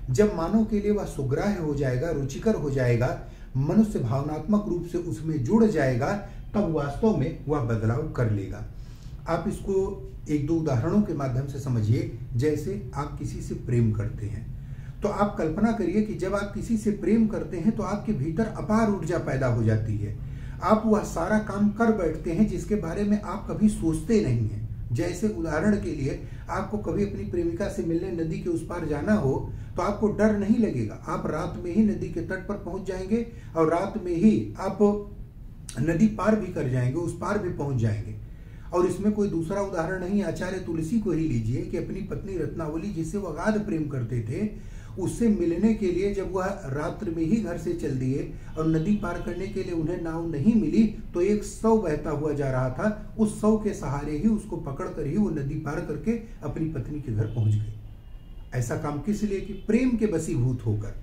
जब मानव के लिए वह सुग्राह्य हो जाएगा, रुचिकर हो जाएगा, मनुष्य भावनात्मक रूप से उसमें जुड़ जाएगा, तब वास्तव में वह बदलाव कर लेगा। आप इसको एक दो उदाहरणों के माध्यम से समझिए। जैसे आप किसी से प्रेम करते हैं तो आप कल्पना करिए कि जब आप किसी से प्रेम करते हैं तो आपके भीतर अपार ऊर्जा पैदा हो जाती है। आप वह सारा काम कर बैठते हैं जिसके बारे में आप कभी सोचते नहीं हैं। जैसे उदाहरण के लिए, आपको कभी अपनी प्रेमिका से मिलने नदी के उस पार जाना हो तो आपको डर नहीं लगेगा, आप रात में ही नदी के तट पर पहुंच जाएंगे और रात में ही आप नदी पार भी कर जाएंगे, उस पार भी पहुंच जाएंगे। और इसमें कोई दूसरा उदाहरण नहीं, आचार्य तुलसी को ही लीजिए कि अपनी पत्नी रत्नावली जिससे वह अगाध प्रेम करते थे, उससे मिलने के लिए जब वह रात्र में ही घर से चल दिए और नदी पार करने के लिए उन्हें नाव नहीं मिली तो एक शव बहता हुआ जा रहा था, उस शव के सहारे ही उसको पकड़ कर ही वो नदी पार करके अपनी पत्नी के घर पहुंच गए। ऐसा काम किस लिए? कि प्रेम के वशीभूत होकर।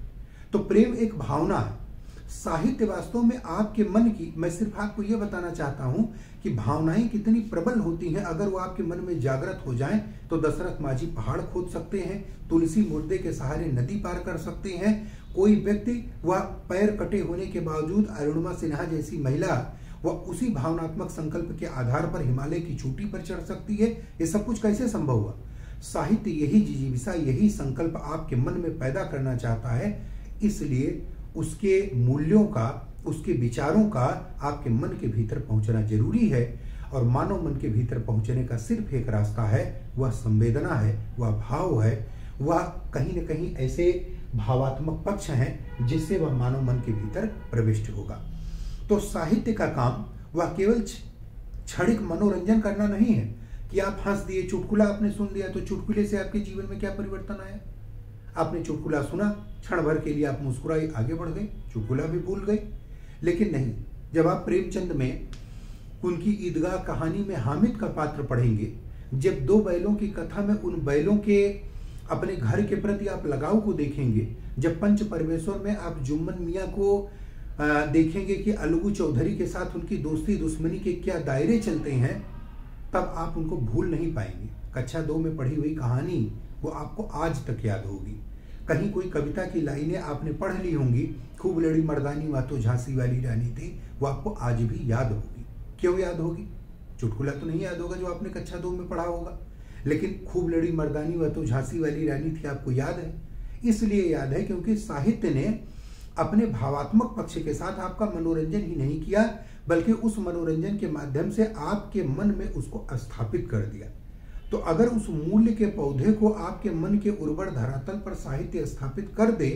तो प्रेम एक भावना है। साहित्य वास्तव में आपके मन की, मैं सिर्फ आपको यह बताना चाहता हूं कि भावनाएं कितनी प्रबल होती हैं। अगर वो आपके मन में जागृत हो जाएं तो दशरथ माझी पहाड़ खोद सकते हैं, तुलसी मुर्दे के सहारे नदी पार कर सकते हैं। कोई व्यक्ति वह पैर कटे होने के बावजूद अरुणिमा सिन्हा जैसी महिला वह उसी भावनात्मक संकल्प के आधार पर हिमालय की चोटी पर चढ़ सकती है। ये सब कुछ कैसे संभव हुआ? साहित्य यही जिजीविषा, यही संकल्प आपके मन में पैदा करना चाहता है। इसलिए उसके मूल्यों का, उसके विचारों का आपके मन के भीतर पहुंचना जरूरी है। और मानव मन के भीतर पहुंचने का सिर्फ एक रास्ता है, वह संवेदना है, वह भाव है, वह कहीं न कहीं ऐसे भावात्मक पक्ष हैं जिससे वह मानव मन के भीतर प्रविष्ट होगा। तो साहित्य का काम वह केवल क्षणिक मनोरंजन करना नहीं है कि आप हंस दिए, चुटकुला आपने सुन लिया तो चुटकुले से आपके जीवन में क्या परिवर्तन आया? आपने चुटकुला सुना, क्षण भर के लिए आप मुस्कुराए, आगे बढ़ गए, चुटकुला भी भूल गए। लेकिन नहीं, जब आप प्रेमचंद में उनकी ईदगाह कहानी में हामिद का पात्र पढ़ेंगे, जब दो बैलों की कथा में उन बैलों के अपने घर के प्रति आप लगाव को देखेंगे, जब पंच परमेश्वर में आप जुम्मन मियाँ को देखेंगे कि अलगू चौधरी के साथ उनकी दोस्ती दुश्मनी के क्या दायरे चलते हैं, तब आप उनको भूल नहीं पाएंगे। कक्षा 2 में पढ़ी हुई कहानी वो आपको आज तक याद होगी। कहीं कोई कविता की लाइनें आपने पढ़ ली होंगी, खूब लड़ी मर्दानी वह तो झांसी वाली रानी थी, वो आपको आज भी याद होगी। क्यों याद होगी? चुटकुला तो नहीं याद होगा जो आपने कक्षा 2 में पढ़ा होगा, लेकिन खूब लड़ी मर्दानी वह तो झांसी वाली रानी थी आपको याद है। इसलिए याद है क्योंकि साहित्य ने अपने भावात्मक पक्ष के साथ आपका मनोरंजन ही नहीं किया, बल्कि उस मनोरंजन के माध्यम से आपके मन में उसको स्थापित कर दिया। तो अगर उस मूल्य के पौधे को आपके मन के उर्वर धरातल पर साहित्य स्थापित कर दे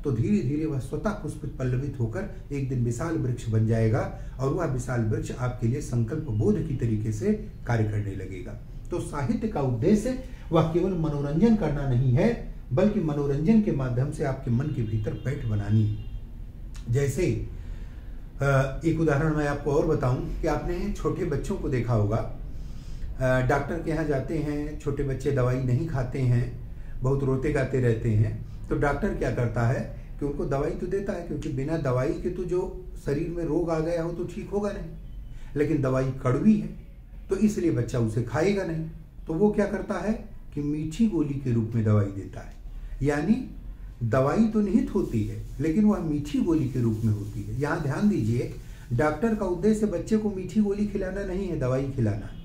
तो धीरे धीरे वह स्वतः पुष्पित पल्लवित होकर एक दिन विशाल वृक्ष बन जाएगा और वह विशाल वृक्ष आपके लिए संकल्प बोध की तरीके से कार्य करने लगेगा। तो साहित्य का उद्देश्य वह केवल मनोरंजन करना नहीं है, बल्कि मनोरंजन के माध्यम से आपके मन के भीतर पैठ बनानी है। जैसे एक उदाहरण मैं आपको और बताऊं कि आपने छोटे बच्चों को देखा होगा, डॉक्टर के यहाँ जाते हैं, छोटे बच्चे दवाई नहीं खाते हैं, बहुत रोते गाते रहते हैं, तो डॉक्टर क्या करता है कि उनको दवाई तो देता है, क्योंकि बिना दवाई के तो जो शरीर में रोग आ गया हो तो ठीक होगा नहीं, लेकिन दवाई कड़वी है तो इसलिए बच्चा उसे खाएगा नहीं। तो वो क्या करता है कि मीठी गोली के रूप में दवाई देता है। यानी दवाई तो निहित होती है लेकिन वह मीठी गोली के रूप में होती है। यहाँ ध्यान दीजिए, डॉक्टर का उद्देश्य बच्चे को मीठी गोली खिलाना नहीं है, दवाई खिलाना है,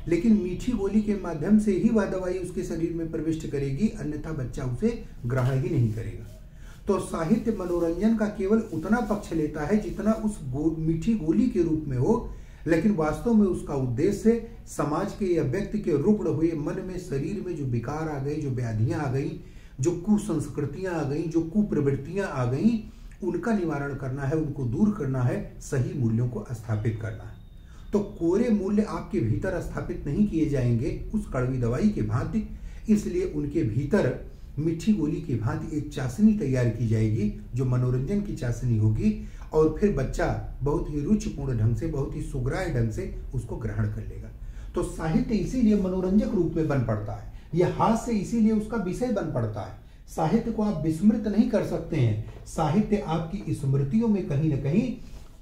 लेकिन मीठी गोली के माध्यम से ही वह दवाई उसके शरीर में प्रविष्ट करेगी, अन्यथा बच्चा उसे ग्रहण ही नहीं करेगा। तो साहित्य मनोरंजन का केवल उतना पक्ष लेता है जितना उस मीठी गोली के रूप में हो, लेकिन वास्तव में उसका उद्देश्य समाज के या व्यक्ति के रुग्ण हुए मन में, शरीर में जो विकार आ गई, जो व्याधियां आ गई, जो कुसंस्कृतियां आ गई, जो कुप्रवृत्तियां आ गई, उनका निवारण करना है, उनको दूर करना है, सही मूल्यों को स्थापित करना है। तो कोरे मूल्य आपके भीतर स्थापित नहीं किए जाएंगे उस कड़वी दवाई के भांति, इसलिए उनके भीतर मीठी गोली की भांति एक चाशनी तैयार की जाएगी जो मनोरंजन की चाशनी होगी, और फिर बच्चा बहुत ही रुचिपूर्ण ढंग से, बहुत ही सुग्राह्य ढंग से उसको ग्रहण कर लेगा। तो साहित्य इसीलिए मनोरंजक रूप में बन पड़ता है, यह हास्य इसीलिए उसका विषय बन पड़ता है। साहित्य को आप विस्मृत नहीं कर सकते हैं, साहित्य आपकी स्मृतियों में कहीं ना कहीं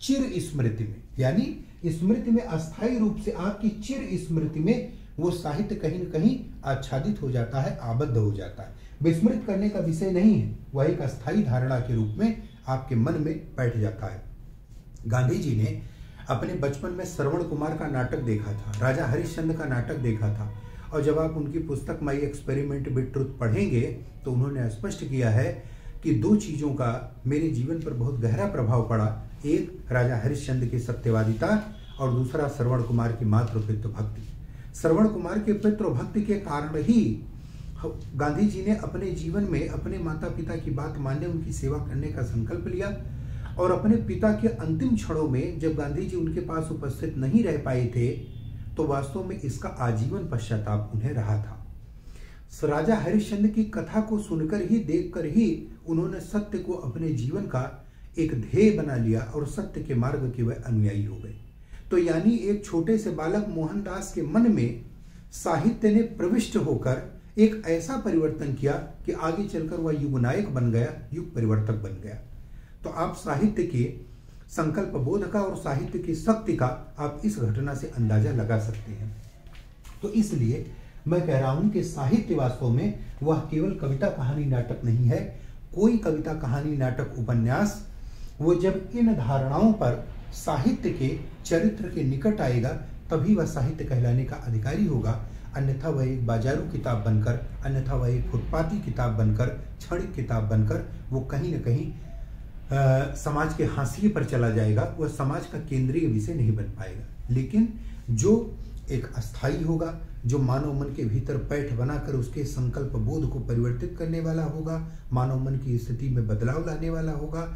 चिर स्मृति में, यानी स्मृति में अस्थायी रूप से आपकी चिर स्मृति में वो साहित्य कहीं न कहीं आच्छादित हो जाता है, आबद्ध हो जाता है। विस्मृत करने का विषय नहीं है, वह एक अस्थायी धारणा के रूप में आपके मन में बैठ जाता है। गांधी जी ने अपने बचपन में श्रवण कुमार का नाटक देखा था, राजा हरिश्चंद्र का नाटक देखा था, और जब आप उनकी पुस्तक माई एक्सपेरिमेंट विद ट्रुथ पढ़ेंगे तो उन्होंने स्पष्ट किया है कि दो चीजों का मेरे जीवन पर बहुत गहरा प्रभाव पड़ा, एक राजा हरिश्चंद्र की सत्यवादिता और दूसरा श्रवण कुमार की मातृपितृ भक्ति। श्रवण कुमार के पितृ भक्ति के कारण ही गांधी जी ने अपने जीवन में अपने माता पिता की बात मानने, उनकी सेवा करने का संकल्प लिया, और अपने पिता के अंतिम क्षणों में जब गांधी जी उनके पास उपस्थित नहीं रह पाए थे तो वास्तव में इसका आजीवन पश्चाताप उन्हें रहा था। राजा हरिश्चंद्र की कथा को सुनकर ही, देखकर ही उन्होंने सत्य को अपने जीवन का एक ध्येय बना लिया और सत्य के मार्ग के वह अनुयायी हो गए। तो यानी एक छोटे से बालक मोहनदास के मन में साहित्य ने प्रविष्ट होकर एक ऐसा परिवर्तन किया कि आगे चलकर वह युग नायक बन गया, युग परिवर्तक बन गया। तो आप साहित्य के संकल्प बोध का और साहित्य की शक्ति का आप इस घटना से अंदाजा लगा सकते हैं। तो इसलिए मैं कह रहा हूं कि साहित्य वास्तव में वह केवल कविता कहानी नाटक नहीं है। कोई कविता कहानी नाटक उपन्यास वो जब इन धारणाओं पर साहित्य के चरित्र के निकट आएगा तभी वह साहित्य कहलाने का अधिकारी होगा। अन्यथा वह एक बाजारू किताब बनकर, अन्यथा वह एक फुटपाती किताब बनकर, क्षणिक किताब बनकर वो कहीं न कहीं समाज के हाशिए पर चला जाएगा। वह समाज का केंद्रीय विषय नहीं बन पाएगा। लेकिन जो एक अस्थायी होगा, जो मानव मन के भीतर पैठ बनाकर उसके संकल्प बोध को परिवर्तित करने वाला होगा, मानव मन की स्थिति में बदलाव लाने वाला होगा,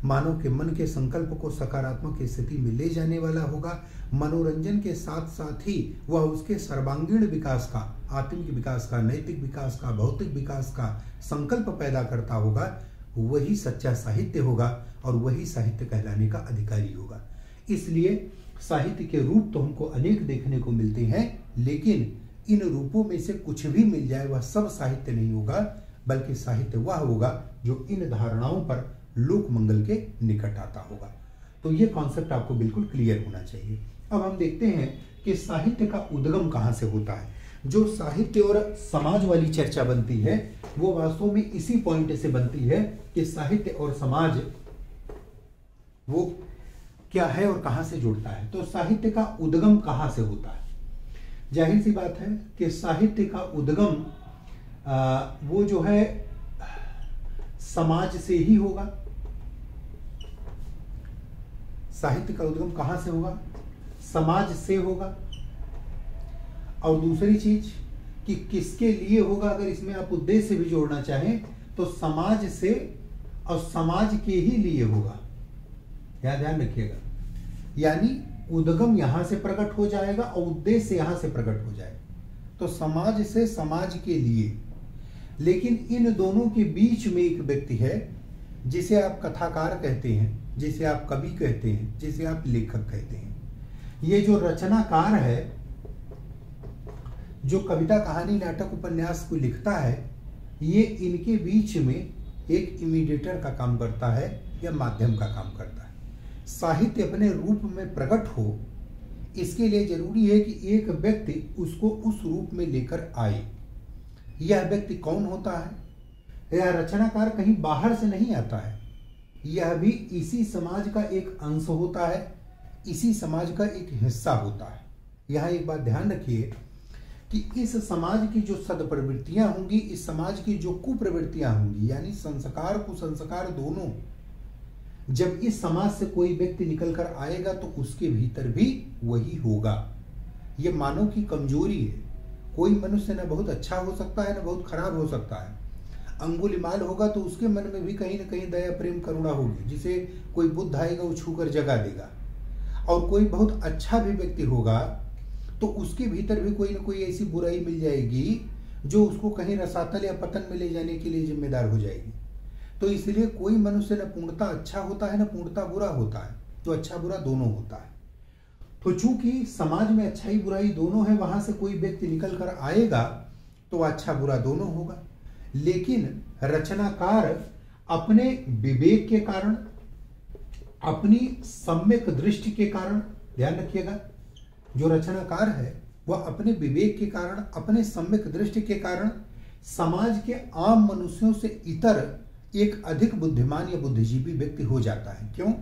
मानव के मन के संकल्प को सकारात्मक स्थिति में ले जाने वाला होगा, मनोरंजन के साथ साथ ही वह उसके सर्वांगीण विकास का, आत्मिक विकास का, नैतिक विकास का, भौतिक विकास का संकल्प पैदा करता होगा, वही सच्चा साहित्य होगा और वही साहित्य कहलाने का अधिकारी होगा। इसलिए साहित्य के रूप तो हमको अनेक देखने को मिलते हैं, लेकिन इन रूपों में से कुछ भी मिल जाए वह सब साहित्य नहीं होगा, बल्कि साहित्य वह होगा जो इन धारणाओं पर लोक मंगल के निकट आता होगा। तो ये कॉन्सेप्ट आपको बिल्कुल क्लियर होना चाहिए। अब हम देखते हैं कि साहित्य का उद्गम कहाँ से होता है। जो साहित्य और समाज वाली चर्चा बनती है वो वास्तव में इसी पॉइंट से बनती है कि साहित्य और समाज वो क्या है और कहां से जुड़ता है। तो साहित्य का उद्गम कहां से होता है? जाहिर सी बात है कि साहित्य का उद्गम वो जो है समाज से ही होगा। साहित्य का उद्गम कहां से होगा? समाज से होगा। और दूसरी चीज कि किसके लिए होगा, अगर इसमें आप उद्देश्य भी जोड़ना चाहें तो समाज से और समाज के ही लिए होगा। यह ध्यान रखिएगा। यानी उद्गम यहां से प्रकट हो जाएगा और उद्देश्य यहां से प्रकट हो जाएगा। तो समाज से समाज के लिए, लेकिन इन दोनों के बीच में एक व्यक्ति है जिसे आप कथाकार कहते हैं, जिसे आप कवि कहते हैं, जिसे आप लेखक कहते हैं। ये जो रचनाकार है, जो कविता कहानी नाटक उपन्यास को लिखता है, ये इनके बीच में एक इमीडिएटर का काम करता है या माध्यम का काम करता है। साहित्य अपने रूप में प्रकट हो, इसके लिए जरूरी है कि एक व्यक्ति उसको उस रूप में लेकर आए। यह व्यक्ति कौन होता है? यह रचनाकार कहीं बाहर से नहीं आता है, यह भी इसी समाज का एक अंश होता है, इसी समाज का एक हिस्सा होता है। यहाँ एक बात ध्यान रखिए कि इस समाज की जो सदप्रवृत्तियां होंगी, इस समाज की जो कुप्रवृत्तियां होंगी, यानी संस्कार कुसंस्कार दोनों, जब इस समाज से कोई व्यक्ति निकल कर आएगा तो उसके भीतर भी वही होगा। ये मानव की कमजोरी है। कोई मनुष्य न बहुत अच्छा हो सकता है, न बहुत खराब हो सकता है। अंगुलिमाल होगा तो उसके मन में भी कहीं न कहीं दया प्रेम करुणा होगी, जिसे कोई बुद्ध आएगा वो छूकर जगा देगा। और कोई बहुत अच्छा भी व्यक्ति होगा तो उसके भीतर भी कोई न कोई ऐसी बुराई मिल जाएगी जो उसको कहीं रसातल या पतन में ले जाने के लिए जिम्मेदार हो जाएगी। तो इसलिए कोई मनुष्य न पूर्णता अच्छा होता है, न पूर्णता बुरा होता है, तो अच्छा बुरा दोनों होता है। तो चूंकि समाज में अच्छाई बुराई दोनों है, वहां से कोई व्यक्ति निकल कर आएगा तो अच्छा बुरा दोनों होगा। लेकिन रचनाकार अपने विवेक के कारण, अपनी सम्यक दृष्टि के कारण, ध्यान रखिएगा, जो रचनाकार है वह अपने विवेक के कारण, अपने सम्यक दृष्टि के कारण समाज के आम मनुष्यों से इतर एक अधिक बुद्धिमान या बुद्धिजीवी व्यक्ति हो जाता है। क्यों?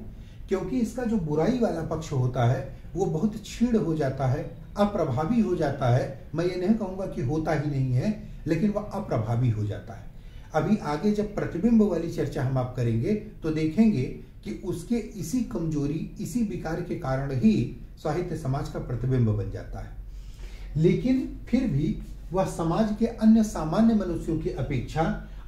क्योंकि इसका जो बुराई वाला पक्ष होता है वो बहुत क्षीण हो जाता है, अप्रभावी हो जाता है। मैं ये नहीं कहूंगा कि होता ही नहीं है, लेकिन वह अप्रभावी हो जाता है। अभी आगे जब प्रतिबिंब वाली चर्चा हम आप करेंगे तो देखेंगे कि उसके इसी कमजोरी, इसी विकार के कारण ही साहित्य समाज का प्रतिबिंब बन जाता है। लेकिन फिर भी वह समाज के अन्य सामान्य मनुष्यों की अपेक्षा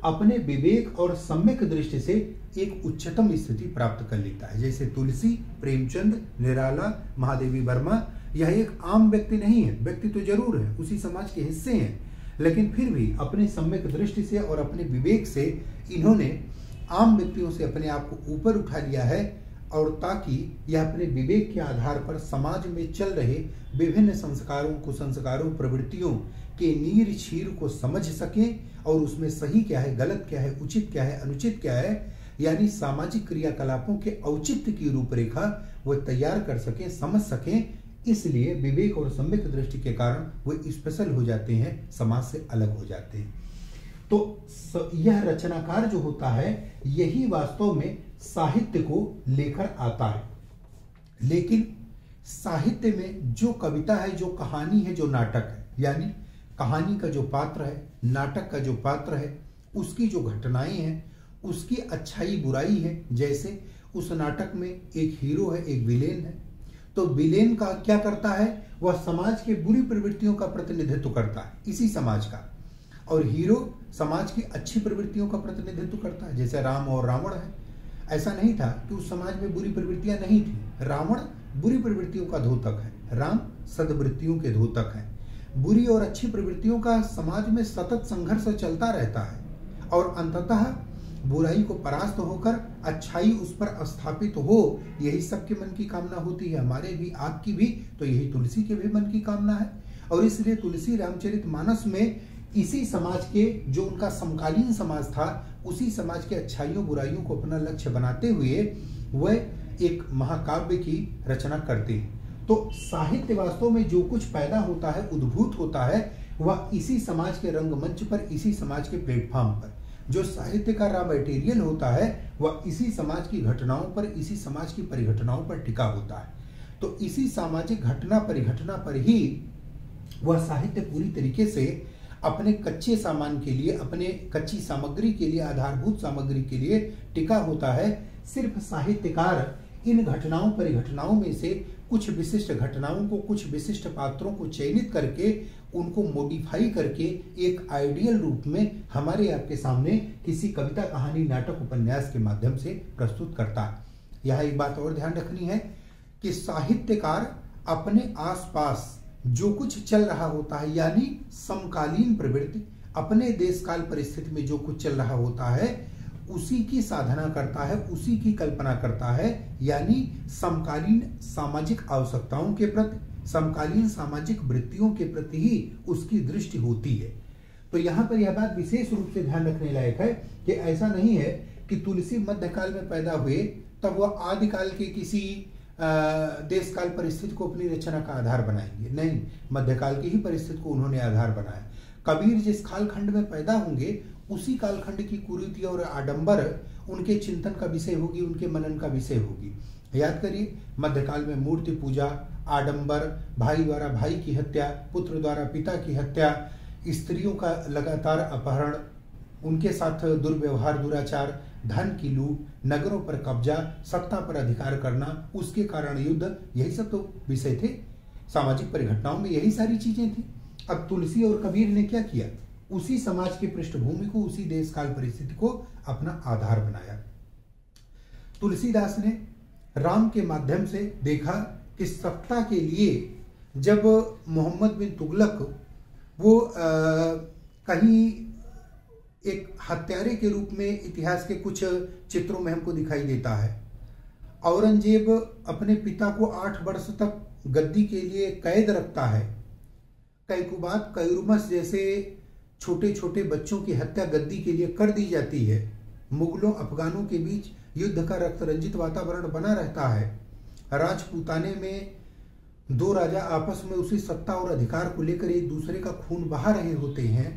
अपने विवेक और सम्यक दृष्टि से एक उच्चतम स्थिति प्राप्त कर लेता है। जैसे तुलसी, प्रेमचंद, निराला, महादेवी वर्मा, यह एक आम व्यक्ति नहीं है, व्यक्ति तो जरूर है, उसी समाज के हिस्से हैं, लेकिन फिर भी अपने सम्यक दृष्टि से और अपने विवेक से इन्होंने आम व्यक्तियों से अपने आप को ऊपर उठा लिया है, और ताकि यह अपने विवेक के आधार पर समाज में चल रहे विभिन्न संस्कारों, कुसंस्कारों, प्रवृत्तियों के नीर छीर को समझ सके और उसमें सही क्या है, गलत क्या है, उचित क्या है, अनुचित क्या है, यानी सामाजिक क्रियाकलापों के औचित्य की रूपरेखा वह तैयार कर सके, समझ सके। इसलिए विवेक और सम्यक दृष्टि के कारण वो स्पेशल हो जाते हैं, समाज से अलग हो जाते हैं। तो यह रचनाकार जो होता है यही वास्तव में साहित्य को लेकर आता है। लेकिन साहित्य में जो कविता है, जो कहानी है, जो नाटक है, यानी कहानी का जो पात्र है, नाटक का जो पात्र है, उसकी जो घटनाएं हैं, उसकी अच्छाई बुराई है। जैसे उस नाटक में एक हीरो है, एक विलेन है, तो विलेन का क्या करता है, वह समाज के बुरी प्रवृत्तियों का प्रतिनिधित्व करता है, इसी समाज का, और हीरो समाज की अच्छी प्रवृत्तियों का प्रतिनिधित्व करता है। जैसे राम और रावण है, ऐसा नहीं था कि उस समाज में बुरी प्रवृत्तियां नहीं थी, रावण बुरी प्रवृत्तियों का धोतक है, राम सद्वृत्तियों के धोतक हैं। बुरी और अच्छी प्रवृत्तियों का समाज में सतत संघर्ष चलता रहता है, और अंततः बुराई को परास्त होकर अच्छाई उस पर स्थापित हो, यही सबके मन की कामना होती है, हमारे भी, आपकी भी, तो यही तुलसी के भी मन की कामना है। और इसलिए तुलसी रामचरितमानस में इसी समाज के, जो उनका समकालीन समाज था, उसी समाज के अच्छाइयों बुराइयों को अपना लक्ष्य बनाते हुए वह एक महाकाव्य की रचना करते हैं। तो साहित्य वास्तव में जो कुछ पैदा होता है, उद्भूत होता है, वह इसी समाज के रंगमंच पर, इसी समाज के प्लेटफॉर्म पर, जो साहित्य का रॉ मटेरियल होता है वह इसी समाज की घटनाओं पर, इसी समाज की परिघटनाओं पर टिका होता है। तो इसी सामाजिक घटना परिघटना पर ही वह साहित्य पूरी तरीके से अपने कच्चे सामान के लिए, अपने कच्ची सामग्री के लिए, आधारभूत सामग्री के लिए टिका होता है। सिर्फ साहित्यकार इन घटनाओं परिघटनाओं में से कुछ विशिष्ट घटनाओं को, कुछ विशिष्ट पात्रों को चयनित करके, उनको मॉडिफाई करके एक आइडियल रूप में हमारे आपके सामने किसी कविता, कहानी, नाटक, उपन्यास के माध्यम से प्रस्तुत करता है। यह एक बात और ध्यान रखनी है कि साहित्यकार अपने आसपास जो कुछ चल रहा होता है, यानी समकालीन प्रवृत्ति, अपने देश काल परिस्थिति में जो कुछ चल रहा होता है उसी की साधना करता है, उसी की कल्पना करता है, यानी समकालीन सामाजिक आवश्यकताओं के प्रति, समकालीन सामाजिक वृत्तियों के प्रति ही उसकी दृष्टि होती है। तो यहाँ पर यह बात विशेष रूप से ध्यान रखने लायक है कि ऐसा नहीं है कि तुलसी मध्यकाल में पैदा हुए तब वह आदिकाल के किसी देश काल परिस्थिति को अपनी रचना का आधार बनाएंगे, नहीं, मध्यकाल की ही परिस्थिति को उन्होंने आधार बनाया। कबीर जिस कालखंड में पैदा होंगे उसी कालखंड की कुरीति और आडंबर उनके चिंतन का विषय होगी, उनके मनन का विषय होगी। याद करिए, मध्यकाल में मूर्ति पूजा, आडंबर, भाई द्वारा भाई की हत्या, पुत्र द्वारा पिता की हत्या, स्त्रियों का लगातार अपहरण, उनके साथ दुर्व्यवहार, दुराचार, धन की लूट, नगरों पर कब्जा, सत्ता पर अधिकार करना, उसके कारण युद्ध, यही सब तो विषय थे। सामाजिक परिघटनाओं में यही सारी चीजें थी। अब तुलसी और कबीर ने क्या किया, उसी समाज की पृष्ठभूमि को, उसी देश काल परिस्थिति को अपना आधार बनाया। तुलसीदास ने राम के माध्यम से देखा कि सत्ता के लिए जब मोहम्मद बिन तुगलक वो कहीं एक हत्यारे के रूप में इतिहास के कुछ चित्रों में हमको दिखाई देता है। औरंगजेब अपने पिता को 8 वर्ष तक गद्दी के लिए कैद रखता है। कैकुबात, कैरुमस जैसे छोटे छोटे बच्चों की हत्या गद्दी के लिए कर दी जाती है। मुगलों अफगानों के बीच युद्ध का रक्त रंजित वातावरण बना रहता है। राजपूताने में 2 राजा आपस में उसी सत्ता और अधिकार को लेकर एक दूसरे का खून बहा रहे होते हैं।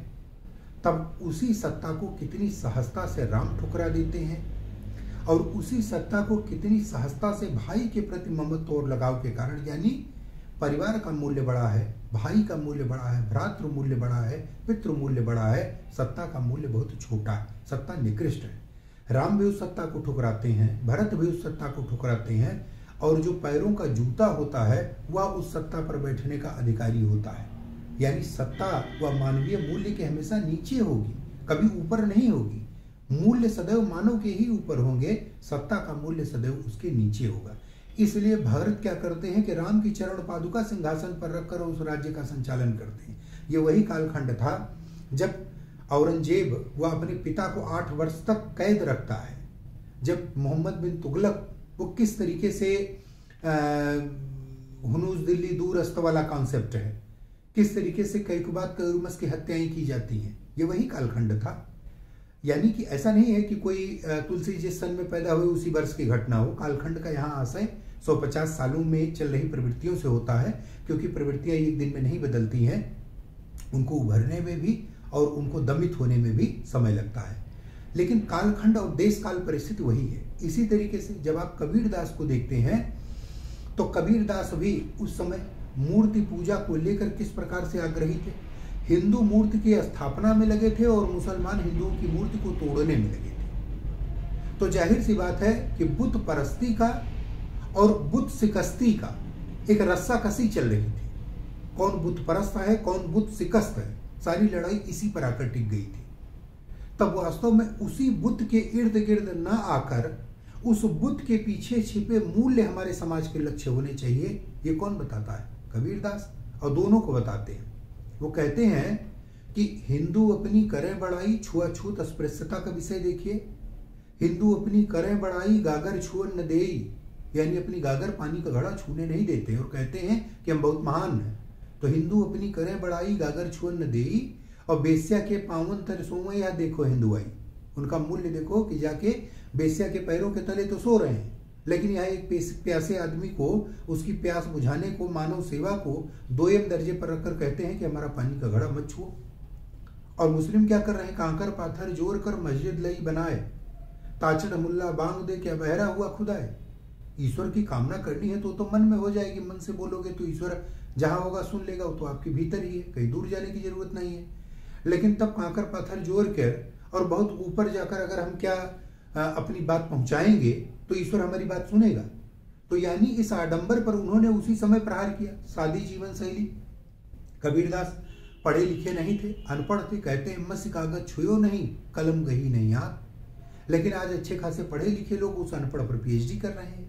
तब उसी सत्ता को कितनी सहजता से राम ठुकरा देते हैं, और उसी सत्ता को कितनी सहजता से भाई के प्रति ममत्व और लगाव के कारण, यानी परिवार का मूल्य बड़ा है, भाई का मूल्य बड़ा है, भ्रातृ मूल्य बड़ा है, पितृ मूल्य बड़ा है, सत्ता का मूल्य बहुत छोटा है, सत्ता निकृष्ट है। राम भी उस सत्ता को ठुकराते हैं, भरत भी उस सत्ता को ठुकराते हैं, और जो पैरों का जूता होता है वह उस सत्ता पर बैठने का अधिकारी होता है। यानी सत्ता वह मानवीय मूल्य के हमेशा नीचे होगी, कभी ऊपर नहीं होगी। मूल्य सदैव मानव के ही ऊपर होंगे, सत्ता का मूल्य सदैव उसके नीचे होगा। इसलिए भरत क्या करते हैं कि राम की चरण पादुका सिंहासन पर रखकर उस राज्य का संचालन करते हैं। ये वही कालखंड था जब औरंगजेब वह अपने पिता को 8 वर्ष तक कैद रखता है, जब मोहम्मद बिन तुगलक वो किस तरीके से हुनूस दिल्ली दूरस्त वाला कॉन्सेप्ट है, किस तरीके से कैकुबात कैरुमस की हत्याएं की जाती हैं, ये वही कालखंड था। यानी कि ऐसा नहीं है कि कोई तुलसी जिस सन में पैदा हुए उसी वर्ष की घटना हो। कालखंड का यहाँ आशय 150 सालों में चल रही प्रवृत्तियों से होता है, क्योंकि प्रवृत्तियां एक दिन में नहीं बदलती हैं, उनको उभरने में भी और उनको दमित होने में भी समय लगता है। लेकिन कालखंड और देश काल परिस्थिति वही है। इसी तरीके से जब आप कबीरदास को देखते हैं तो कबीरदास भी उस समय मूर्ति पूजा को लेकर किस प्रकार से आग्रही थे। हिंदू मूर्ति की स्थापना में लगे थे और मुसलमान हिंदुओं की मूर्ति को तोड़ने में लगे थे। तो जाहिर सी बात है कि बुत परस्ती का और बुत शिकस्ती का एक रस्साकसी चल रही थी। कौन बुत परस्त है, कौन बुत शिकस्त है, सारी लड़ाई इसी पर आकर टिक गई थी। तब वास्तव में उसी बुत के इर्द गिर्द न आकर उस बुत के पीछे छिपे मूल्य हमारे समाज के लक्ष्य होने चाहिए, ये कौन बताता है? कबीरदास। और दोनों को बताते हैं। वो कहते हैं कि हिंदू अपनी करें बढ़ाई, छुआछूत अस्पृश्यता का विषय देखिए। हिंदू अपनी करें बढ़ाई, गागर छुअन न देई, यानी अपनी गागर पानी का घड़ा छूने नहीं देते और कहते हैं कि हम बहुत महान हैं। तो हिंदू अपनी करें बढ़ाई, गागर छुअन न देई, और बेस्या के पावन तर सोवे, या देखो हिंदुआई, उनका मूल्य देखो कि जाके बेस्या के पैरों के तले तो सो रहे हैं, लेकिन यहाँ एक प्यासे आदमी को उसकी प्यास बुझाने को, मानव सेवा को दोयम दर्जे पर रखकर कहते हैं कि हमारा पानी का घड़ा मत छुओ। और मुस्लिम क्या कर रहे हैं? कांकर पाथर जोड़ कर मस्जिद लई बनाए, ताचड़ मुल्ला बांग दे क्या बहरा हुआ खुदाए। ईश्वर की कामना करनी है तो मन में हो जाएगी, मन से बोलोगे तो ईश्वर जहां होगा सुन लेगा, वो तो आपके भीतर ही है, कहीं दूर जाने की जरूरत नहीं है। लेकिन तब कांकर पाथर जोड़ कर और बहुत ऊपर जाकर अगर हम क्या अपनी बात पहुंचाएंगे तो ईश्वर हमारी बात सुनेगा। तो यानी इस आडंबर पर उन्होंने उसी समय प्रहार किया। सादी जीवन शैली। कबीरदास पढ़े लिखे नहीं थे, अनपढ़ थे, कहते हैं मसी कागज छुयो नहीं, कलम गही नहीं याद। लेकिन आज अच्छे खासे पढ़े लिखे लोग उस अनपढ़ पर पीएचडी कर रहे हैं।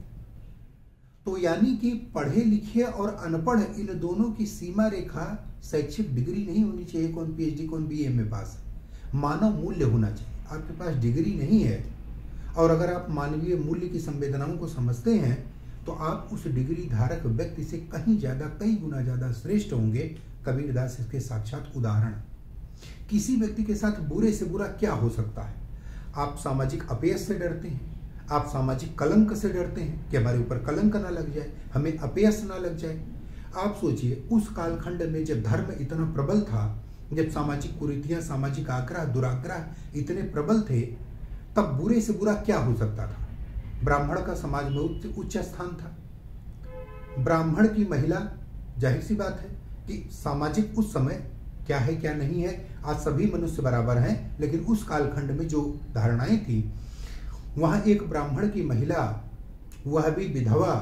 तो यानी कि पढ़े लिखे और अनपढ़ इन दोनों की सीमा रेखा शैक्षिक डिग्री नहीं होनी चाहिए, कौन पीएचडी कौन बीए पास है। मानव मूल्य होना चाहिए। आपके पास डिग्री नहीं है और अगर आप मानवीय मूल्य की संवेदनाओं को समझते हैं तो आप उस डिग्री धारक व्यक्ति से कहीं ज्यादा, कई गुना ज्यादा श्रेष्ठ होंगे। कबीरदास इसके साक्षात उदाहरण। किसी व्यक्ति के साथ बुरे से बुरा क्या हो सकता है? आप सामाजिक अपयश से डरते हैं, आप सामाजिक कलंक से डरते हैं कि हमारे ऊपर कलंक ना लग जाए, हमें अपयश ना लग जाए। आप सोचिए उस कालखंड में जब धर्म इतना प्रबल था, जब सामाजिक कुरीतियां, सामाजिक आग्रह, दुराग्रह इतने प्रबल थे, तब बुरे से बुरा क्या हो सकता था? ब्राह्मण का समाज में उच्च स्थान था। ब्राह्मण की महिला, जाहिर सी बात है कि सामाजिक उस समय क्या है क्या नहीं है, आज सभी मनुष्य बराबर हैं, लेकिन उस कालखंड में जो धारणाएं थी, वहां एक ब्राह्मण की महिला, वह भी विधवा,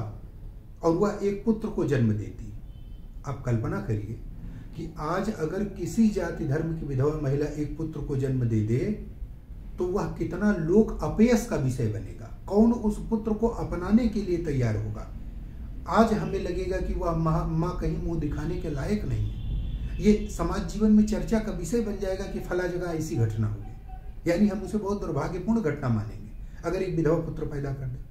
और वह एक पुत्र को जन्म देती। आप कल्पना करिए कि आज अगर किसी जाति धर्म की विधवा महिला एक पुत्र को जन्म दे दे तो वह कितना लोक अपयश का विषय बनेगा। कौन उस पुत्र को अपनाने के लिए तैयार होगा? आज हमें लगेगा कि वह माँ कहीं मुंह दिखाने के लायक नहीं है। ये समाज जीवन में चर्चा का विषय बन जाएगा कि फला जगह ऐसी घटना होगी, यानी हम उसे बहुत दुर्भाग्यपूर्ण घटना मानेंगे अगर एक विधवा पुत्र पैदा कर दे।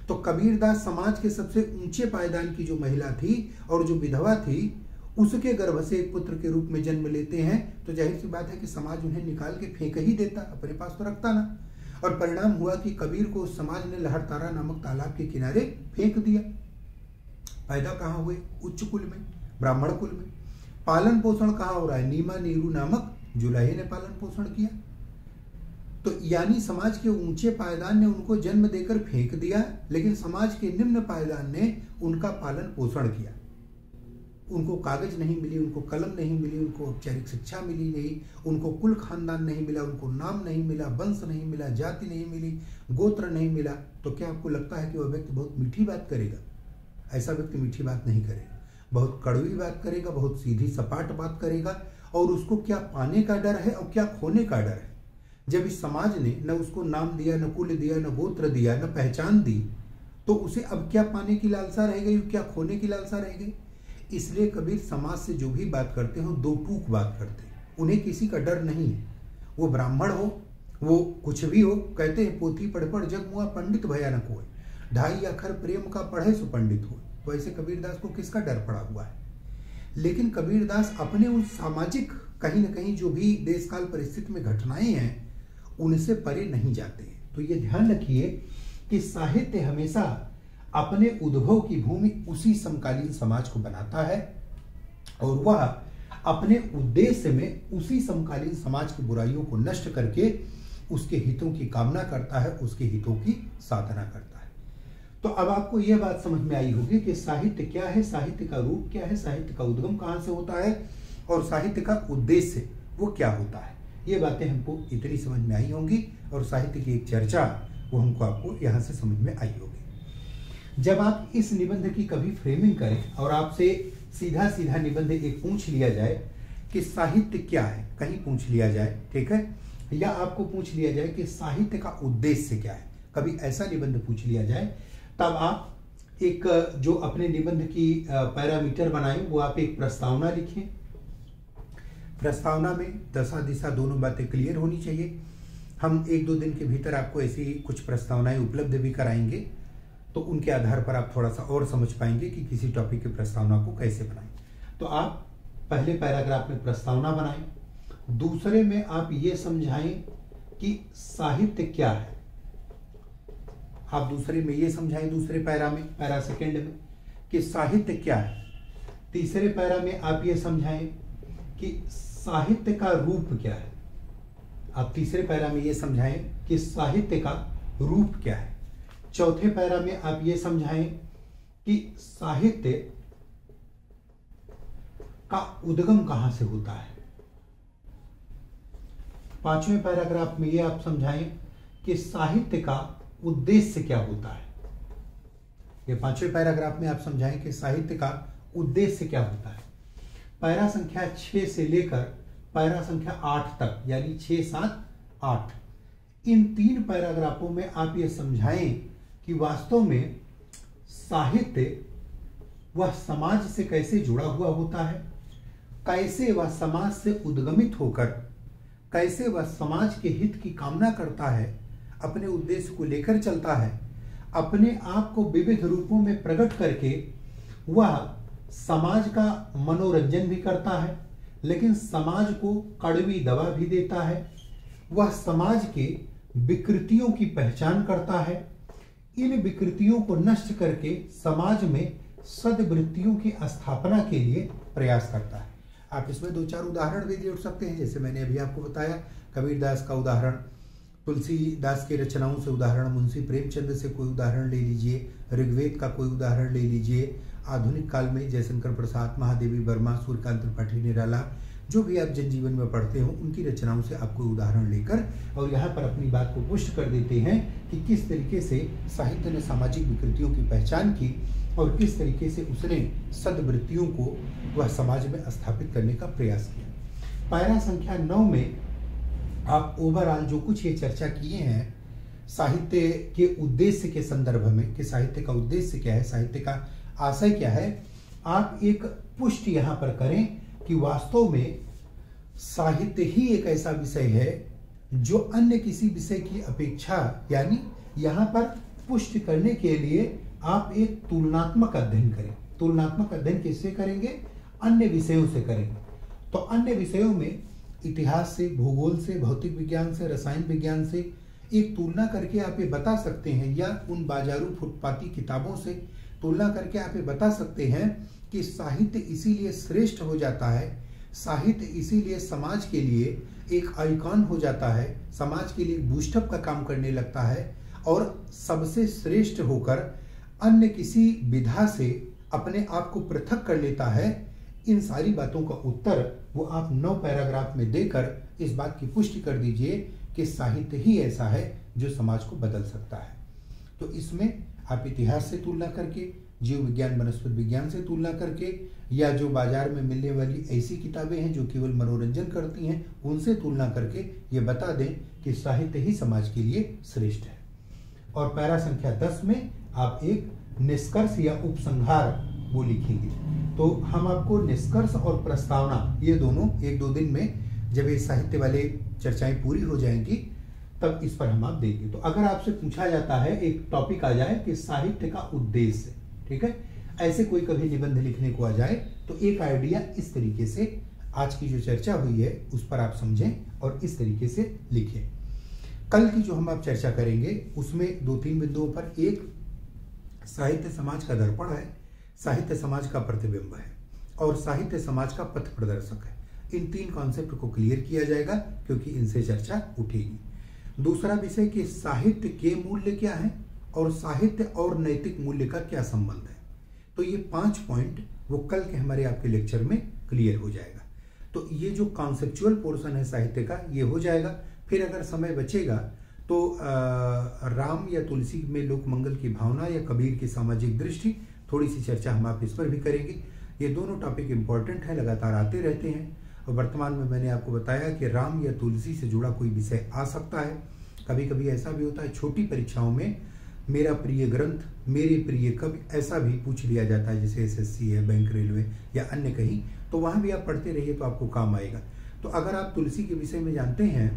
तो कबीरदास समाज के सबसे ऊंचे पायदान की जो महिला थी और जो विधवा थी, उसके गर्भ से एक पुत्र के रूप में जन्म लेते हैं, तो जाहिर सी बात है कि समाज उन्हें निकाल के फेंक ही देता, अपने पास तो रखता ना। और परिणाम हुआ कि कबीर को समाज ने लहरतारा नामक तालाब के किनारे फेंक दिया। पैदा कहाँ हुए? उच्च कुल में, ब्राह्मण कुल में। पालन पोषण कहाँ हो रहा है? नीमा नीरू नामक जुलाहे ने पालन पोषण किया। तो यानी समाज के ऊंचे पायदान ने उनको जन्म देकर फेंक दिया, लेकिन समाज के निम्न पायदान ने उनका पालन पोषण किया। उनको कागज नहीं मिली, उनको कलम नहीं मिली, उनको औपचारिक शिक्षा मिली नहीं, उनको कुल खानदान नहीं मिला, उनको नाम नहीं मिला, वंश नहीं मिला, जाति नहीं मिली, गोत्र नहीं मिला। तो क्या आपको लगता है कि वह व्यक्ति बहुत मीठी बात करेगा? ऐसा व्यक्ति मीठी बात नहीं करेगा, बहुत कड़वी बात करेगा, बहुत सीधी सपाट बात करेगा। और उसको क्या पाने का डर है और क्या खोने का डर है। जब इस समाज ने न उसको नाम दिया, न कुल दिया, न गोत्र दिया, न पहचान दी, तो उसे अब क्या पाने की लालसा रह गई, क्या खोने की लालसा रह गई। इसलिए कबीर समाज से जो भी बात करते हो दो टूक बात करते हैं, उन्हें किसी का डर नहीं है। वो ब्राह्मण हो, वो कुछ भी हो, कहते हैं पोथी पढ़ पढ़ जग मुआ पंडित भया न कोई, 2.5 अक्षर प्रेम का पढ़े सो पंडित हो। तो ऐसे कबीरदास को किसका डर पड़ा हुआ है। लेकिन कबीरदास अपने उस सामाजिक कहीं न कहीं जो भी देश काल परिस्थिति में घटनाएं हैं उनसे परे नहीं जाते। तो ये ध्यान रखिए कि साहित्य हमेशा अपने उद्भव की भूमि उसी समकालीन समाज को बनाता है और वह अपने उद्देश्य में उसी समकालीन समाज की बुराइयों को नष्ट करके उसके हितों की कामना करता है, उसके हितों की साधना करता है। तो अब आपको यह बात समझ में आई होगी कि साहित्य क्या है, साहित्य का रूप क्या है, साहित्य का उद्गम कहां से होता है और साहित्य का उद्देश्य वो क्या होता है। ये बातें हमको इतनी समझ में आई होंगी और साहित्य की एक चर्चा वो हमको आपको यहाँ से समझ में आई होगी। जब आप इस निबंध की कभी फ्रेमिंग करें और आपसे सीधा सीधा निबंध एक पूछ लिया जाए कि साहित्य क्या है, कहीं पूछ लिया जाए, ठीक है, या आपको पूछ लिया जाए कि साहित्य का उद्देश्य क्या है, कभी ऐसा निबंध पूछ लिया जाए, तब आप एक जो अपने निबंध की पैरामीटर बनाएं वो आप एक प्रस्तावना लिखें। प्रस्तावना में दशा दिशा दोनों बातें क्लियर होनी चाहिए। हम 1-2 दिन के भीतर आपको ऐसी कुछ प्रस्तावनाएं उपलब्ध भी कराएंगे, तो उनके आधार पर आप थोड़ा सा और समझ पाएंगे कि किसी टॉपिक की प्रस्तावना को कैसे बनाएं। तो आप पहले पैराग्राफ में प्रस्तावना बनाएं, दूसरे में आप ये समझाएं कि साहित्य क्या है। आप दूसरे में ये समझाएं, दूसरे पैरा सेकेंड में कि साहित्य क्या है। तीसरे पैरा में आप ये समझाएं कि साहित्य का रूप क्या है। आप तीसरे पैरा में ये समझाएं कि साहित्य का रूप क्या है। चौथे पैरा में आप ये समझाएं कि साहित्य का उद्गम कहां से होता है। पांचवें पैराग्राफ में ये आप समझाएं कि साहित्य का उद्देश्य क्या होता है। ये पांचवें पैराग्राफ में आप समझाएं कि साहित्य का उद्देश्य क्या होता है। पैरा संख्या 6 से लेकर पैरा संख्या 8 तक, यानी 6, 7, 8, इन 3 पैराग्राफों में आप ये समझाएं कि वास्तव में साहित्य वह समाज से कैसे जुड़ा हुआ होता है, कैसे वह समाज से उद्गमित होकर कैसे वह समाज के हित की कामना करता है, अपने उद्देश्य को लेकर चलता है, अपने आप को विविध रूपों में प्रकट करके वह समाज का मनोरंजन भी करता है, लेकिन समाज को कड़वी दवा भी देता है। वह समाज के विकृतियों की पहचान करता है, इन विकृतियों को नष्ट करके समाज में सद्वृत्तियों की स्थापना के लिए प्रयास करता है। आप इसमें 2-4 उदाहरण भी जोड़ सकते हैं, जैसे मैंने अभी आपको बताया कबीरदास का उदाहरण, तुलसीदास के रचनाओं से उदाहरण, मुंशी प्रेमचंद से कोई उदाहरण ले लीजिए, ऋग्वेद का कोई उदाहरण ले लीजिए, आधुनिक काल में जयशंकर प्रसाद, महादेवी वर्मा, सूर्यकांत त्रिपाठी निराला, जो भी आप जनजीवन में पढ़ते हो उनकी रचनाओं से आपको उदाहरण लेकर और यहाँ पर अपनी बात को पुष्ट कर देते हैं कि किस तरीके से साहित्य ने सामाजिक विकृतियों की पहचान की और किस तरीके से उसने सद्वृत्तियों को वह समाज में स्थापित करने का प्रयास किया। पैरा संख्या 9 में आप ओवरऑल जो कुछ ये चर्चा किए हैं साहित्य के उद्देश्य के संदर्भ में कि साहित्य का उद्देश्य क्या है, साहित्य का आशय क्या है, आप एक पुष्टि यहाँ पर करें कि वास्तव में साहित्य ही एक ऐसा विषय है जो अन्य किसी विषय की अपेक्षा, यानी यहाँ पर पुष्टि करने के लिए आप एक तुलनात्मक अध्ययन करें। तुलनात्मक अध्ययन किससे करेंगे? अन्य विषयों से करेंगे। तो अन्य विषयों में इतिहास से, भूगोल से, भौतिक विज्ञान से, रसायन विज्ञान से एक तुलना करके आप ये बता सकते हैं, या उन बाजारू फुटपाती किताबों से तुलना करके आप ये बता सकते हैं कि साहित्य इसीलिए श्रेष्ठ हो जाता है, साहित्य इसीलिए समाज के लिए एक आइकॉन हो जाता है, समाज के लिए बूस्टअप का काम करने लगता है और सबसे श्रेष्ठ होकर अन्य किसी विधा से अपने आप को पृथक कर लेता है। इन सारी बातों का उत्तर वो आप 9 पैराग्राफ में देकर इस बात की पुष्टि कर दीजिए कि साहित्य ही ऐसा है जो समाज को बदल सकता है। तो इसमें आप इतिहास से तुलना करके, जीव विज्ञान वनस्पति विज्ञान से तुलना करके, या जो बाजार में मिलने वाली ऐसी किताबें हैं जो केवल मनोरंजन करती हैं उनसे तुलना करके ये बता दें कि साहित्य ही समाज के लिए श्रेष्ठ है। और पैरा संख्या 10 में आप एक निष्कर्ष या उपसंहार वो लिखेंगे। तो हम आपको निष्कर्ष और प्रस्तावना ये दोनों 1-2 दिन में, जब ये साहित्य वाले चर्चाएं पूरी हो जाएंगी तब इस पर हम आप देंगे। तो अगर आपसे पूछा जाता है, एक टॉपिक आ जाए कि साहित्य का उद्देश्य, ठीक है, ऐसे कोई कभी निबंध लिखने को आ जाए तो एक आइडिया इस तरीके से आज की जो चर्चा हुई है उस पर आप समझें और इस तरीके से लिखें। कल की जो हम आप चर्चा करेंगे उसमें 2-3 बिंदुओं पर, एक साहित्य समाज का दर्पण है, साहित्य समाज का प्रतिबिंब है और साहित्य समाज का पथ प्रदर्शक है। इन 3 कॉन्सेप्ट को क्लियर किया जाएगा क्योंकि इनसे चर्चा उठेगी। दूसरा विषय कि साहित्य के मूल्य क्या है और साहित्य और नैतिक मूल्य का क्या संबंध है। तो ये 5 पॉइंट वो कल के हमारे आपके लेक्चर में क्लियर हो जाएगा। तो ये जो कॉन्सेप्चुअल पोर्शन है साहित्य का ये हो जाएगा। फिर अगर समय बचेगा तो राम या तुलसी में लोक मंगल की भावना या कबीर की सामाजिक दृष्टि, थोड़ी सी चर्चा हम आप इस पर भी करेंगे। ये दोनों टॉपिक इंपॉर्टेंट है, लगातार आते रहते हैं। और वर्तमान में मैंने आपको बताया कि राम या तुलसी से जुड़ा कोई विषय आ सकता है। कभी कभी ऐसा भी होता है छोटी परीक्षाओं में मेरा प्रिय ग्रंथ, मेरे प्रिय कवि, ऐसा भी पूछ लिया जाता है, जैसे SSC है, बैंक, रेलवे या अन्य कहीं, तो वहाँ भी आप पढ़ते रहिए तो आपको काम आएगा। तो अगर आप तुलसी के विषय में जानते हैं